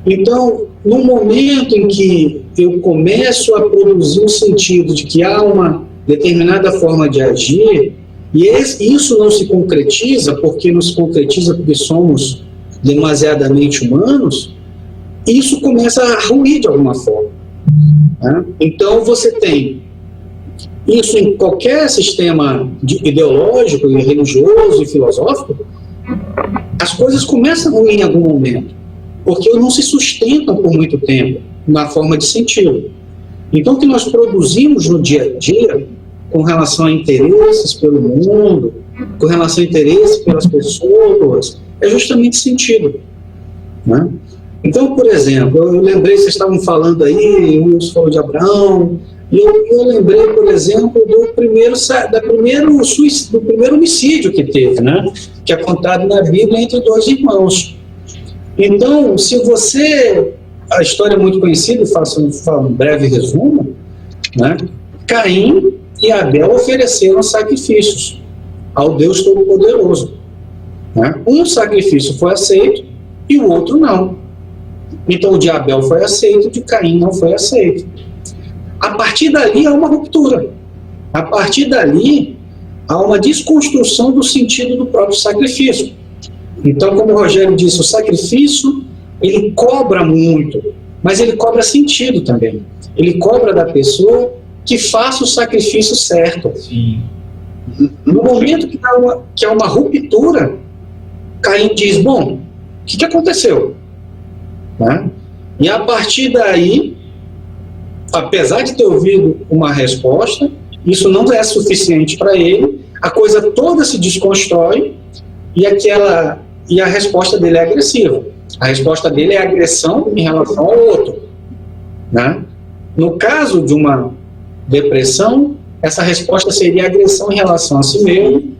Speaker 2: Então, no momento em que eu começo a produzir um sentido de que há uma determinada forma de agir, e isso não se concretiza, porque não se concretiza porque somos demasiadamente humanos, isso começa a ruir de alguma forma. Né? Então, você tem isso em qualquer sistema ideológico, religioso e filosófico, as coisas começam a ruir em algum momento, porque não se sustentam por muito tempo na forma de sentido. Então, o que nós produzimos no dia a dia, com relação a interesses pelo mundo, com relação a interesses pelas pessoas, é justamente sentido. Né? Então, por exemplo, eu lembrei, vocês estavam falando aí, o Wilson falou de Abraão, e eu lembrei, por exemplo, do primeiro homicídio que teve, né? Que é contado na Bíblia entre dois irmãos. Então, se você... A história é muito conhecida, faço um breve resumo, né? Caim e Abel ofereceram sacrifícios ao Deus Todo-Poderoso. Né? Um sacrifício foi aceito e o outro não. Então, o de Abel foi aceito, o de Caim não foi aceito. A partir dali há uma ruptura. A partir dali há uma desconstrução do sentido do próprio sacrifício. Então, como o Rogério disse, o sacrifício, ele cobra muito, mas ele cobra sentido também. Ele cobra da pessoa que faça o sacrifício certo.
Speaker 1: Sim.
Speaker 2: No momento que há uma ruptura, Caim diz, bom, o que aconteceu? Né? E a partir daí, apesar de ter ouvido uma resposta, isso não é suficiente para ele, a coisa toda se desconstrói e a resposta dele é agressiva. A resposta dele é agressão em relação ao outro. Né? No caso de uma depressão, essa resposta seria agressão em relação a si mesmo,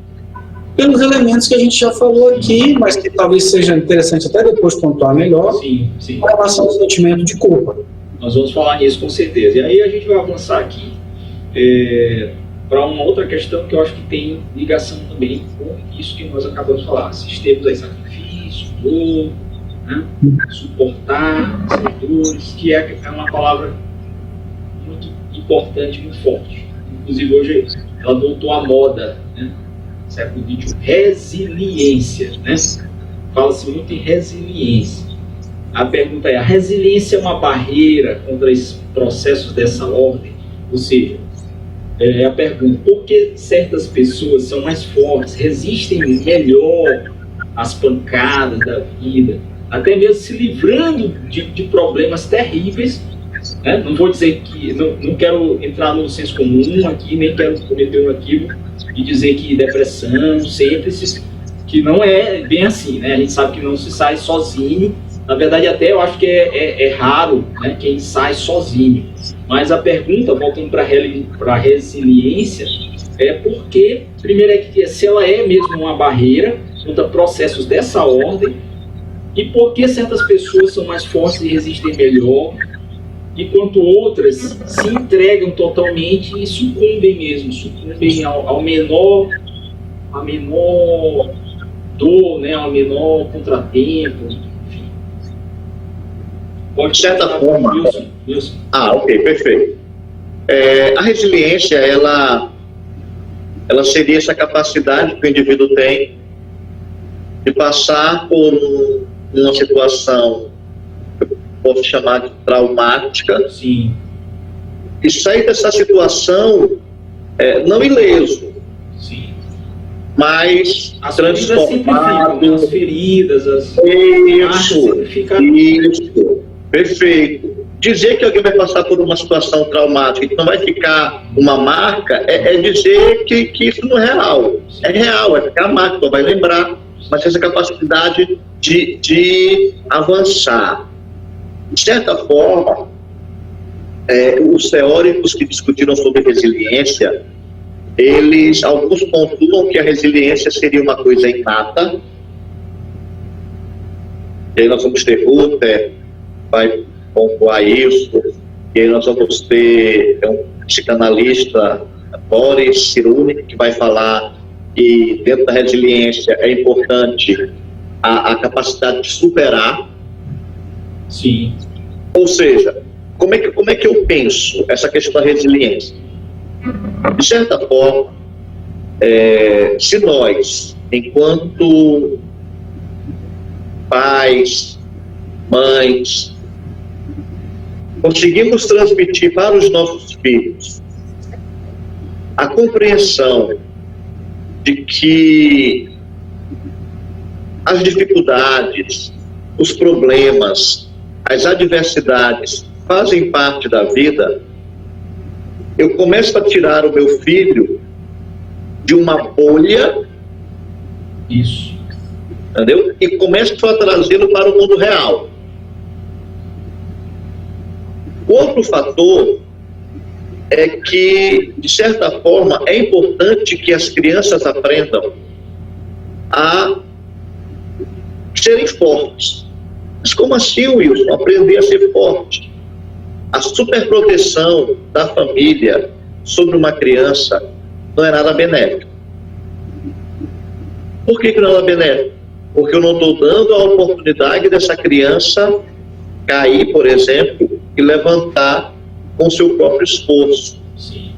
Speaker 2: pelos elementos que a gente já falou aqui, mas que talvez seja interessante até depois pontuar melhor,
Speaker 1: Sim.
Speaker 2: com relação ao sentimento de culpa.
Speaker 1: Nós vamos falar nisso com certeza. E aí a gente vai avançar aqui para uma outra questão que eu acho que tem ligação também com isso que nós acabamos de falar. Sistemas aí, sacrifício, dor, né? Suportar as dores, que é uma palavra muito importante, muito forte. Inclusive hoje ela voltou à moda, né? Século XXI, resiliência, né? Fala-se muito em resiliência. A pergunta é, a resiliência é uma barreira contra esses processos dessa ordem? Ou seja, a pergunta, por que certas pessoas são mais fortes, resistem melhor às pancadas da vida, até mesmo se livrando de problemas terríveis, né? Não vou dizer que, não quero entrar no senso comum aqui, nem quero cometer um equívoco e dizer que depressão sempre, que não é bem assim, né? A gente sabe que não se sai sozinho. Na verdade, até eu acho que é raro, né, quem sai sozinho. Mas a pergunta, voltando para a resiliência, é porque, primeiro, é que se ela é mesmo uma barreira contra processos dessa ordem, e por que certas pessoas são mais fortes e resistem melhor, enquanto outras se entregam totalmente e sucumbem ao menor dor, né, ao menor contratempo.
Speaker 3: De certa forma...
Speaker 1: Wilson.
Speaker 3: Ok, perfeito. A resiliência, ela seria essa capacidade que o indivíduo tem de passar por uma situação que eu posso chamar de traumática.
Speaker 1: Sim.
Speaker 3: E sair dessa situação não ileso,
Speaker 1: sim,
Speaker 3: mas
Speaker 1: as
Speaker 3: transformado.
Speaker 1: As feridas, as
Speaker 3: Isso. Perfeito. Dizer que alguém vai passar por uma situação traumática e que não vai ficar uma marca é dizer que isso não é real. É real, vai ficar a marca, não vai lembrar, mas essa capacidade de avançar. De certa forma, os teóricos que discutiram sobre resiliência, alguns pontuam que a resiliência seria uma coisa inata. E aí nós vamos ter Ruther, vai pontuar isso, e aí nós vamos ter um psicanalista, Boris Cyrulnik, que vai falar que dentro da resiliência é importante a capacidade de superar.
Speaker 1: Sim.
Speaker 3: Ou seja, como é que eu penso essa questão da resiliência? De certa forma, se nós, enquanto pais, mães, conseguimos transmitir para os nossos filhos a compreensão de que as dificuldades, os problemas, as adversidades fazem parte da vida, eu começo a tirar o meu filho de uma bolha,
Speaker 1: isso,
Speaker 3: entendeu? E começo a trazê-lo para o mundo real. Outro fator é que, de certa forma, é importante que as crianças aprendam a serem fortes. Mas como assim, Wilson? Aprender a ser forte. A superproteção da família sobre uma criança não é nada benéfico. Por que não é nada benéfico? Porque eu não estou dando a oportunidade dessa criança cair, por exemplo, e levantar com o seu próprio esforço.
Speaker 1: Sim.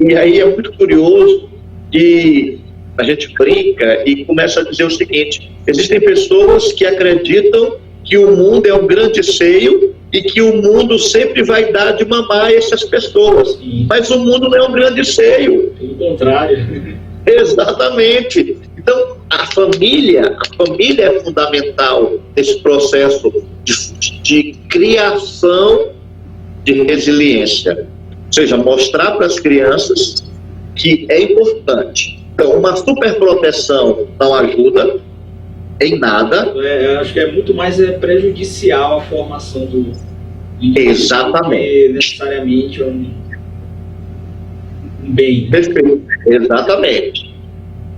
Speaker 3: E aí é muito curioso que a gente brinca e começa a dizer o seguinte: existem pessoas que acreditam que o mundo é um grande seio e que o mundo sempre vai dar de mamar a essas pessoas.
Speaker 1: Sim.
Speaker 3: Mas o mundo não é um grande seio.
Speaker 1: Pelo contrário.
Speaker 3: Exatamente. Então, a família é fundamental nesse processo de criação de resiliência. Ou seja, mostrar para as crianças que é importante. Então, uma superproteção não ajuda em nada.
Speaker 1: Eu acho que é muito mais prejudicial a formação do
Speaker 3: Exatamente.
Speaker 1: que necessariamente um bem.
Speaker 3: Perfeito. Exatamente.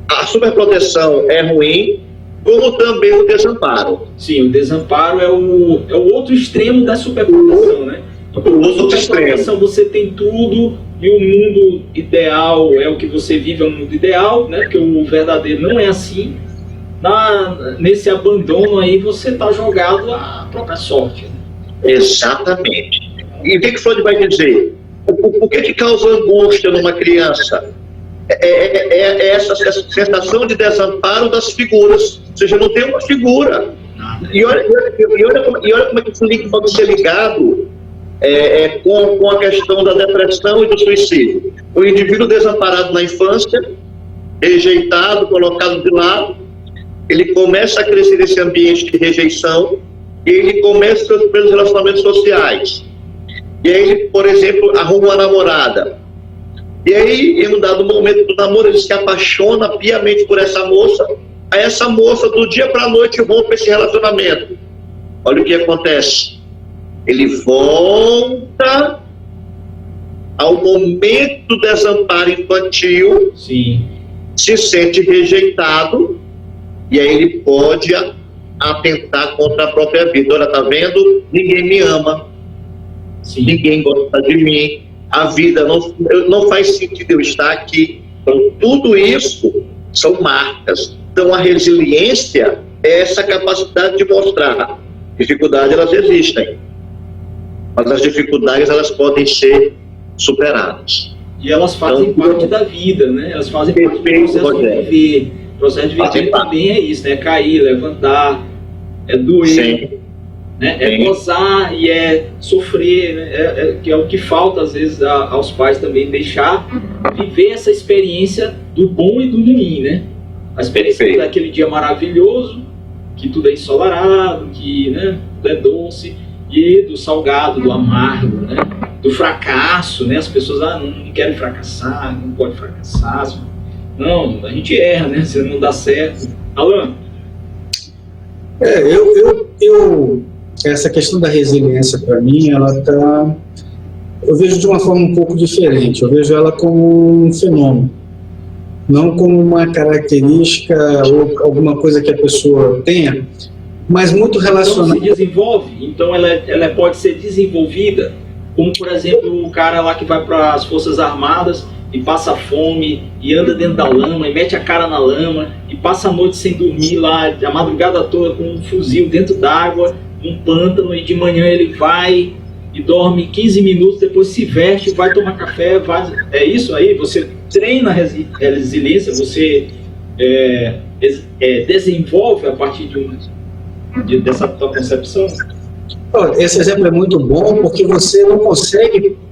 Speaker 3: A superproteção é ruim, como também o desamparo.
Speaker 1: Sim, o desamparo é o outro extremo da superproteção, né?
Speaker 3: O outro
Speaker 1: superproteção, você tem tudo e o mundo ideal é o que você vive, é o mundo ideal, né? Porque o verdadeiro não é assim. Nesse abandono aí, você está jogado à própria sorte. Né?
Speaker 3: Exatamente. E o que Freud vai dizer? O que causa angústia numa criança? É essa sensação de desamparo das figuras. Ou seja, não tem uma figura. E olha como é que isso pode ser ligado com a questão da depressão e do suicídio. O indivíduo desamparado na infância, rejeitado, colocado de lado, ele começa a crescer nesse ambiente de rejeição e ele começa pelos relacionamentos sociais. E aí ele, por exemplo, arruma uma namorada. E aí, em um dado momento do namoro, ele se apaixona piamente por essa moça. Aí essa moça, do dia para a noite, rompe esse relacionamento. Olha o que acontece. Ele volta ao momento do desamparo infantil.
Speaker 1: Sim.
Speaker 3: Se sente rejeitado. E aí ele pode atentar contra a própria vida. Olha, tá vendo? Ninguém me ama.
Speaker 1: Sim.
Speaker 3: Ninguém gosta de mim. A vida não faz sentido eu estar aqui. Então, tudo isso são marcas. Então, a resiliência é essa capacidade de mostrar. Dificuldades, elas existem. Mas as dificuldades, elas podem ser superadas.
Speaker 1: E elas fazem parte da vida, né? Elas fazem parte do processo de viver. O processo de viver também é isso, né? Cair, levantar, é doer.
Speaker 3: Sim.
Speaker 1: Né? É gozar e é sofrer, né? Que é o que falta às vezes aos pais também, deixar viver essa experiência do bom e do ruim, né? A experiência daquele dia maravilhoso, que tudo é ensolarado, que, né, tudo é doce, e do salgado, do amargo, né? Do fracasso, né? As pessoas não querem fracassar, não pode fracassar, não, a gente erra, né? Se não dá certo. Alan?
Speaker 2: Essa questão da resiliência, para mim, eu vejo de uma forma um pouco diferente. Eu vejo ela como um fenômeno, não como uma característica ou alguma coisa que a pessoa tenha, mas muito relacionada.
Speaker 1: Então se desenvolve, então ela pode ser desenvolvida, como por exemplo o cara lá que vai para as Forças Armadas e passa fome e anda dentro da lama e mete a cara na lama e passa a noite sem dormir lá, a madrugada toda com um fuzil dentro d'água, um pântano, e de manhã ele vai e dorme 15 minutos, depois se veste, vai tomar café, vai... É isso aí? Você treina a resiliência, você desenvolve a partir dessa tua concepção?
Speaker 2: Esse exemplo é muito bom porque você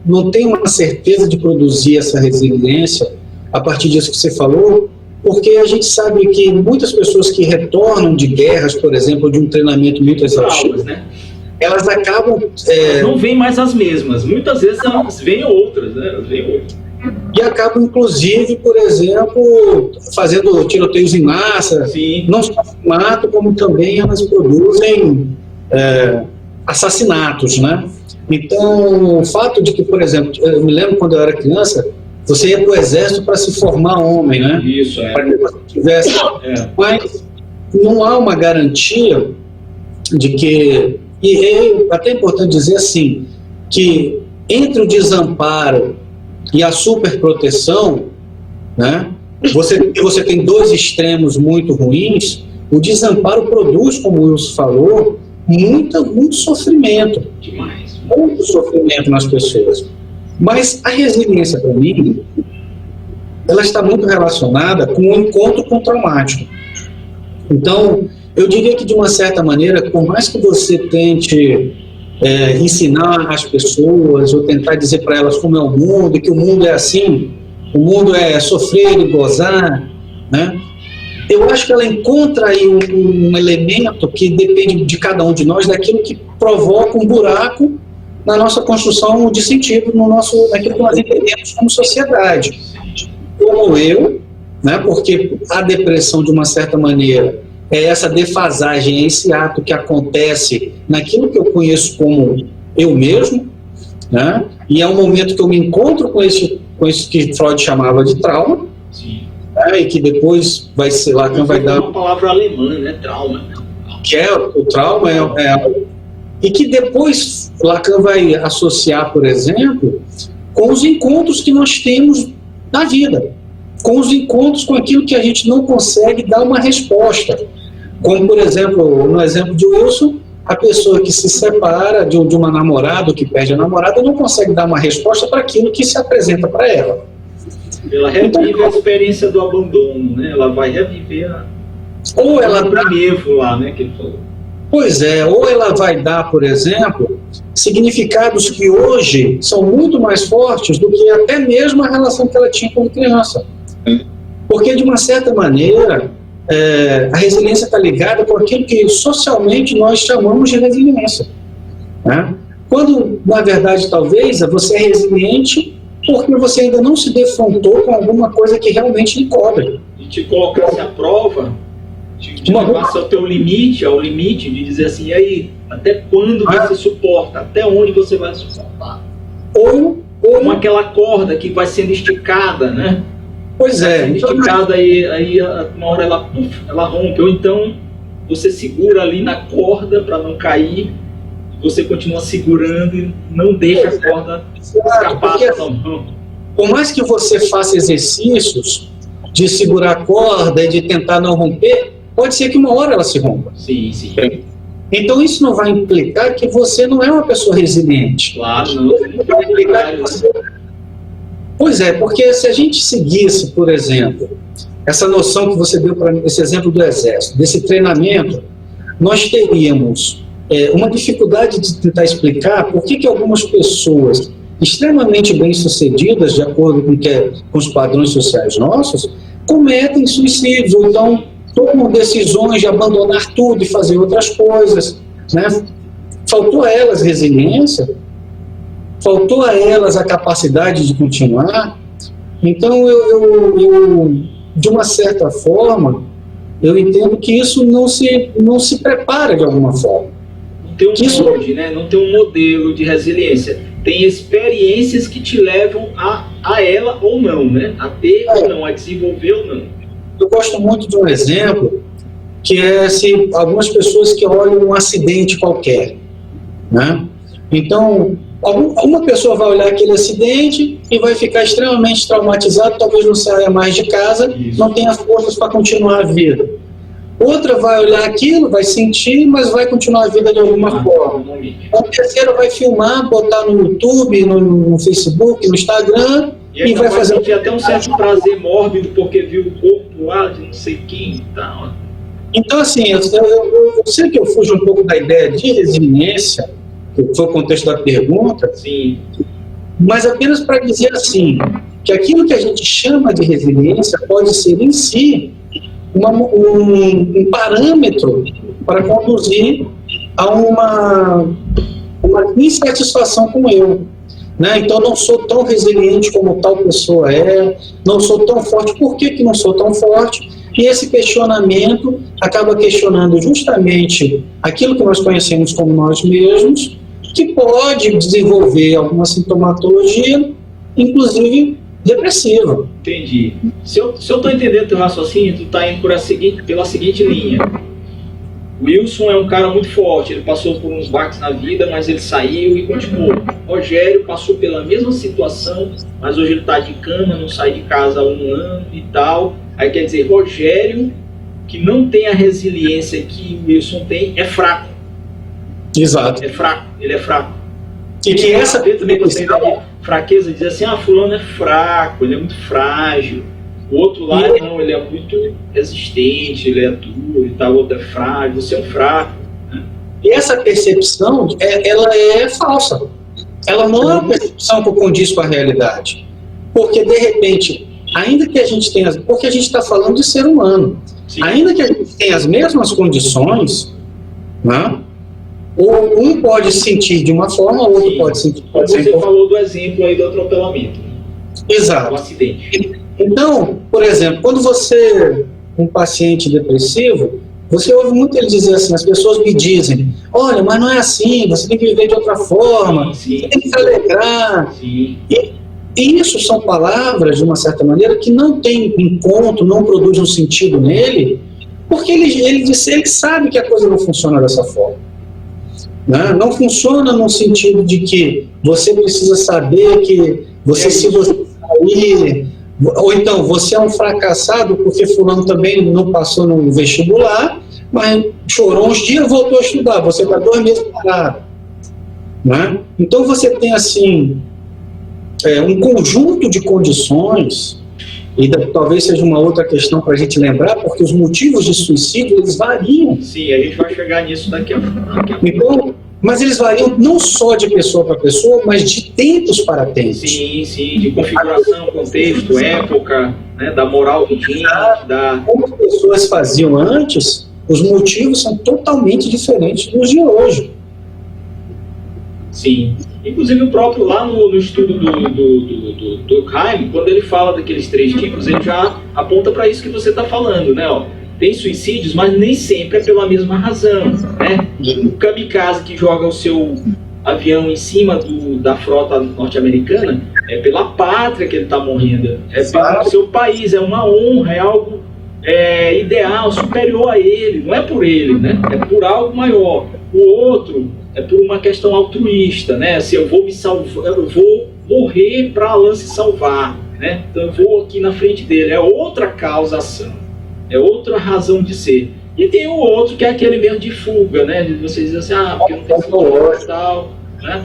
Speaker 2: não tem uma certeza de produzir essa resiliência a partir disso que você falou, porque a gente sabe que muitas pessoas que retornam de guerras, por exemplo, de um treinamento muito exaustivo,
Speaker 1: né?
Speaker 2: Elas acabam...
Speaker 1: não vêm mais as mesmas, muitas vezes elas vêm outras, né? Elas vêm outras.
Speaker 2: E acabam, inclusive, por exemplo, fazendo tiroteios em massa.
Speaker 1: Sim.
Speaker 2: Não só matam, como também elas produzem assassinatos, né? Então, o fato de que, por exemplo, eu me lembro quando eu era criança, você ia para o exército para se formar homem, né?
Speaker 1: Isso,
Speaker 2: para que você tivesse... Mas não há uma garantia de que... E é até importante dizer assim, que entre o desamparo e a superproteção, né, você tem dois extremos muito ruins. O desamparo produz, como o Wilson falou, muito sofrimento.
Speaker 1: Demais.
Speaker 2: Muito sofrimento nas pessoas. Mas a resiliência, para mim, ela está muito relacionada com o encontro com o traumático. Então, eu diria que, de uma certa maneira, por mais que você tente ensinar as pessoas ou tentar dizer para elas como é o mundo, que o mundo é assim, o mundo é sofrer e gozar, né? Eu acho que ela encontra aí um elemento que depende de cada um de nós, daquilo que provoca um buraco na nossa construção de sentido, naquilo que nós entendemos como sociedade. Como eu, né? Porque a depressão, de uma certa maneira, é essa defasagem, é esse ato que acontece naquilo que eu conheço como eu mesmo, né? E é um momento que eu me encontro com isso que Freud chamava de trauma.
Speaker 1: Sim.
Speaker 2: Né? E que depois vai ser lá quem vai dar...
Speaker 1: uma palavra alemã, né? Trauma.
Speaker 2: Que é o trauma, e que depois Lacan vai associar, por exemplo, com os encontros que nós temos na vida, com os encontros com aquilo que a gente não consegue dar uma resposta. Como, por exemplo, no exemplo de Wilson, a pessoa que se separa de uma namorada, ou que perde a namorada, não consegue dar uma resposta para aquilo que se apresenta para ela.
Speaker 1: Ela revive a experiência do abandono, né? Ela vai reviver
Speaker 2: ou ela
Speaker 1: o primeiro lá, né, que ele falou.
Speaker 2: Pois é, ou ela vai dar, por exemplo, significados que hoje são muito mais fortes do que até mesmo a relação que ela tinha quando criança. Porque, de uma certa maneira, a resiliência está ligada com aquilo que socialmente nós chamamos de resiliência, né? Quando, na verdade, talvez você é resiliente porque você ainda não se defrontou com alguma coisa que realmente lhe cobre.
Speaker 1: E te colocasse à prova, de levar ao teu limite, ao limite de dizer assim, e aí, até quando você suporta? Até onde você vai suportar? Ou como aquela corda que vai sendo esticada, né?
Speaker 2: Pois é.
Speaker 1: Vai sendo esticada, aí uma hora ela rompe. Ou então você segura ali na corda para não cair, você continua segurando e não deixa a corda escapar da sua mão.
Speaker 2: Por mais que você faça exercícios de segurar a corda e de tentar não romper, pode ser que uma hora ela se rompa.
Speaker 1: Sim, sim.
Speaker 2: Então isso não vai implicar que você não é uma pessoa resiliente.
Speaker 1: Claro, não.
Speaker 2: Vai implicar que você... Pois é, porque se a gente seguisse, por exemplo, essa noção que você deu para mim, esse exemplo do Exército, desse treinamento, nós teríamos uma dificuldade de tentar explicar por que algumas pessoas extremamente bem-sucedidas, de acordo com os padrões sociais nossos, cometem suicídios, ou então tomam decisões de abandonar tudo e fazer outras coisas, né? Faltou a elas resiliência, faltou a elas a capacidade de continuar. Então, eu de uma certa forma, eu entendo que isso não se prepara de alguma forma.
Speaker 1: Não tem um molde, né? Não tem um modelo de resiliência. Tem experiências que te levam a ela ou não, né? A ter ou não, a desenvolver ou não.
Speaker 2: Eu gosto muito de um exemplo, que é algumas pessoas que olham um acidente qualquer, né? Então, uma pessoa vai olhar aquele acidente e vai ficar extremamente traumatizado, talvez não saia mais de casa, não tenha forças para continuar a vida. Outra vai olhar aquilo, vai sentir, mas vai continuar a vida de alguma forma. A terceira vai filmar, botar no YouTube, no Facebook, no Instagram, e vai fazer...
Speaker 1: Tem até um certo prazer mórbido, porque viu o corpo lá de não sei quem e tal.
Speaker 2: Então, assim, eu sei que eu fujo um pouco da ideia de resiliência, que foi o contexto da pergunta,
Speaker 1: sim,
Speaker 2: mas apenas para dizer assim, que aquilo que a gente chama de resiliência pode ser em si um parâmetro para conduzir a uma insatisfação com eu. Né? Então, não sou tão resiliente como tal pessoa é, não sou tão forte. Por que não sou tão forte? E esse questionamento acaba questionando justamente aquilo que nós conhecemos como nós mesmos, que pode desenvolver alguma sintomatologia, inclusive depressiva.
Speaker 1: Entendi. Se eu estou entendendo teu raciocínio, tu está indo pela seguinte linha. Wilson é um cara muito forte, ele passou por uns baques na vida, mas ele saiu e continuou. Rogério passou pela mesma situação, mas hoje ele está de cama, não sai de casa há 1 ano e tal. Aí quer dizer, Rogério, que não tem a resiliência que o Wilson tem, é fraco.
Speaker 2: Exato.
Speaker 1: É fraco, ele é fraco.
Speaker 2: E que essa
Speaker 1: também você fraqueza, dizer assim, fulano é fraco, ele é muito frágil. O outro lá, não, ele é muito resistente, ele é duro e tal, o outro é frágil, você é um fraco. Né?
Speaker 2: E essa percepção, ela é falsa. Ela não é uma percepção que condiz com a realidade. Porque, de repente, ainda que a gente tenha... Porque a gente está falando de ser humano. Sim. Ainda que a gente tenha as mesmas condições, né? Ou um pode sentir de uma forma, o outro pode sentir...
Speaker 1: Você falou do exemplo aí do atropelamento.
Speaker 2: Exato.
Speaker 1: Do acidente.
Speaker 2: Então, por exemplo, quando você, um paciente depressivo, você ouve muito ele dizer assim, as pessoas me dizem, olha, mas não é assim, você tem que viver de outra forma,
Speaker 1: sim.
Speaker 2: Você tem que se alegrar.
Speaker 1: Sim.
Speaker 2: E isso são palavras, de uma certa maneira, que não tem encontro, não produzem um sentido nele, porque ele sabe que a coisa não funciona dessa forma. Né? Não funciona no sentido de que você precisa saber que se você sair... Ou então, você é um fracassado porque fulano também não passou no vestibular, mas chorou uns dias e voltou a estudar, você está 2 meses parado. Né? Então você tem assim um conjunto de condições, e talvez seja uma outra questão para a gente lembrar, porque os motivos de suicídio eles variam.
Speaker 1: Sim, a gente vai chegar nisso daqui a pouco.
Speaker 2: Então, mas eles variam não só de pessoa para pessoa, mas de tempos para tempos.
Speaker 1: Sim, de configuração, contexto, época, né, da moral do dia,
Speaker 2: Como as pessoas faziam antes, os motivos são totalmente diferentes dos de hoje.
Speaker 1: Sim. Inclusive o próprio lá no estudo do Durkheim, quando ele fala daqueles 3 tipos, ele já aponta para isso que você está falando, né? Tem suicídios, mas nem sempre é pela mesma razão, né? O kamikaze que joga o seu avião em cima da frota norte-americana é pela pátria que ele está morrendo, é pelo seu país, é uma honra, é algo ideal, superior a ele, não é por ele, né? É por algo maior. O outro é por uma questão altruísta, né? Se eu vou me salvar, eu vou morrer para Alan se salvar, né? Então eu vou aqui na frente dele, é outra causação. É outra razão de ser. E tem o outro que é aquele mesmo de fuga, né? Você diz assim, porque não tem fuga e tal, né?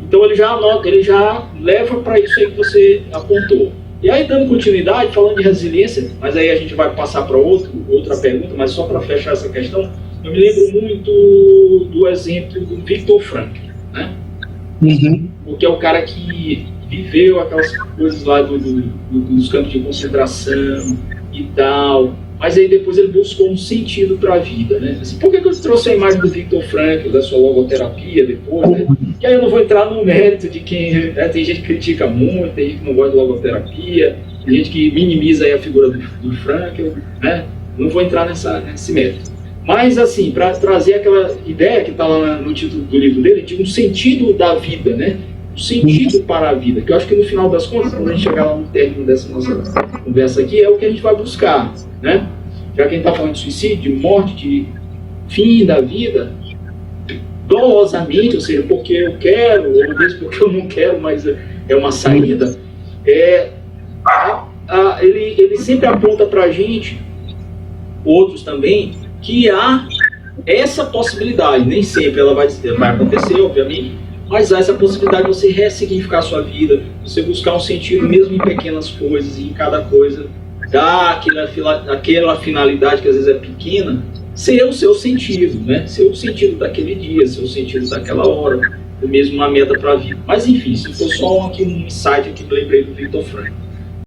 Speaker 1: Então ele já anota, ele já leva para isso aí que você apontou. E aí, dando continuidade, falando de resiliência, mas aí a gente vai passar para outra pergunta, mas só para fechar essa questão, eu me lembro muito do exemplo do Viktor Frankl, né?
Speaker 2: Uhum.
Speaker 1: Porque é o cara que viveu aquelas coisas lá dos campos de concentração e tal. Mas aí depois ele buscou um sentido para a vida, né? Assim, por que eu trouxe a imagem do Viktor Frankl, da sua logoterapia depois, né? Que aí eu não vou entrar no mérito de quem... Né? Tem gente que critica muito, tem gente que não gosta de logoterapia, tem gente que minimiza aí a figura do Frankl, né? Não vou entrar nesse mérito. Mas assim, para trazer aquela ideia que está lá no título do livro dele, de um sentido da vida, né? Um sentido para a vida, que eu acho que no final das contas, quando a gente chegar lá no término dessa nossa conversa aqui, é o que a gente vai buscar, né? Já que a gente está falando de suicídio, de morte, de fim da vida, dolosamente, ou seja, porque eu quero, ou às vezes porque eu não quero, mas é uma saída, ele sempre aponta para a gente, outros também, que há essa possibilidade, nem sempre ela vai acontecer, obviamente, mas há essa possibilidade de você ressignificar a sua vida, você buscar um sentido mesmo em pequenas coisas, e em cada coisa dar aquela finalidade que às vezes é pequena, ser o seu sentido, né? Ser o sentido daquele dia, ser o sentido daquela hora, ou mesmo uma meta para a vida. Mas enfim, se for só aqui um insight aqui que eu lembrei do Viktor Frankl.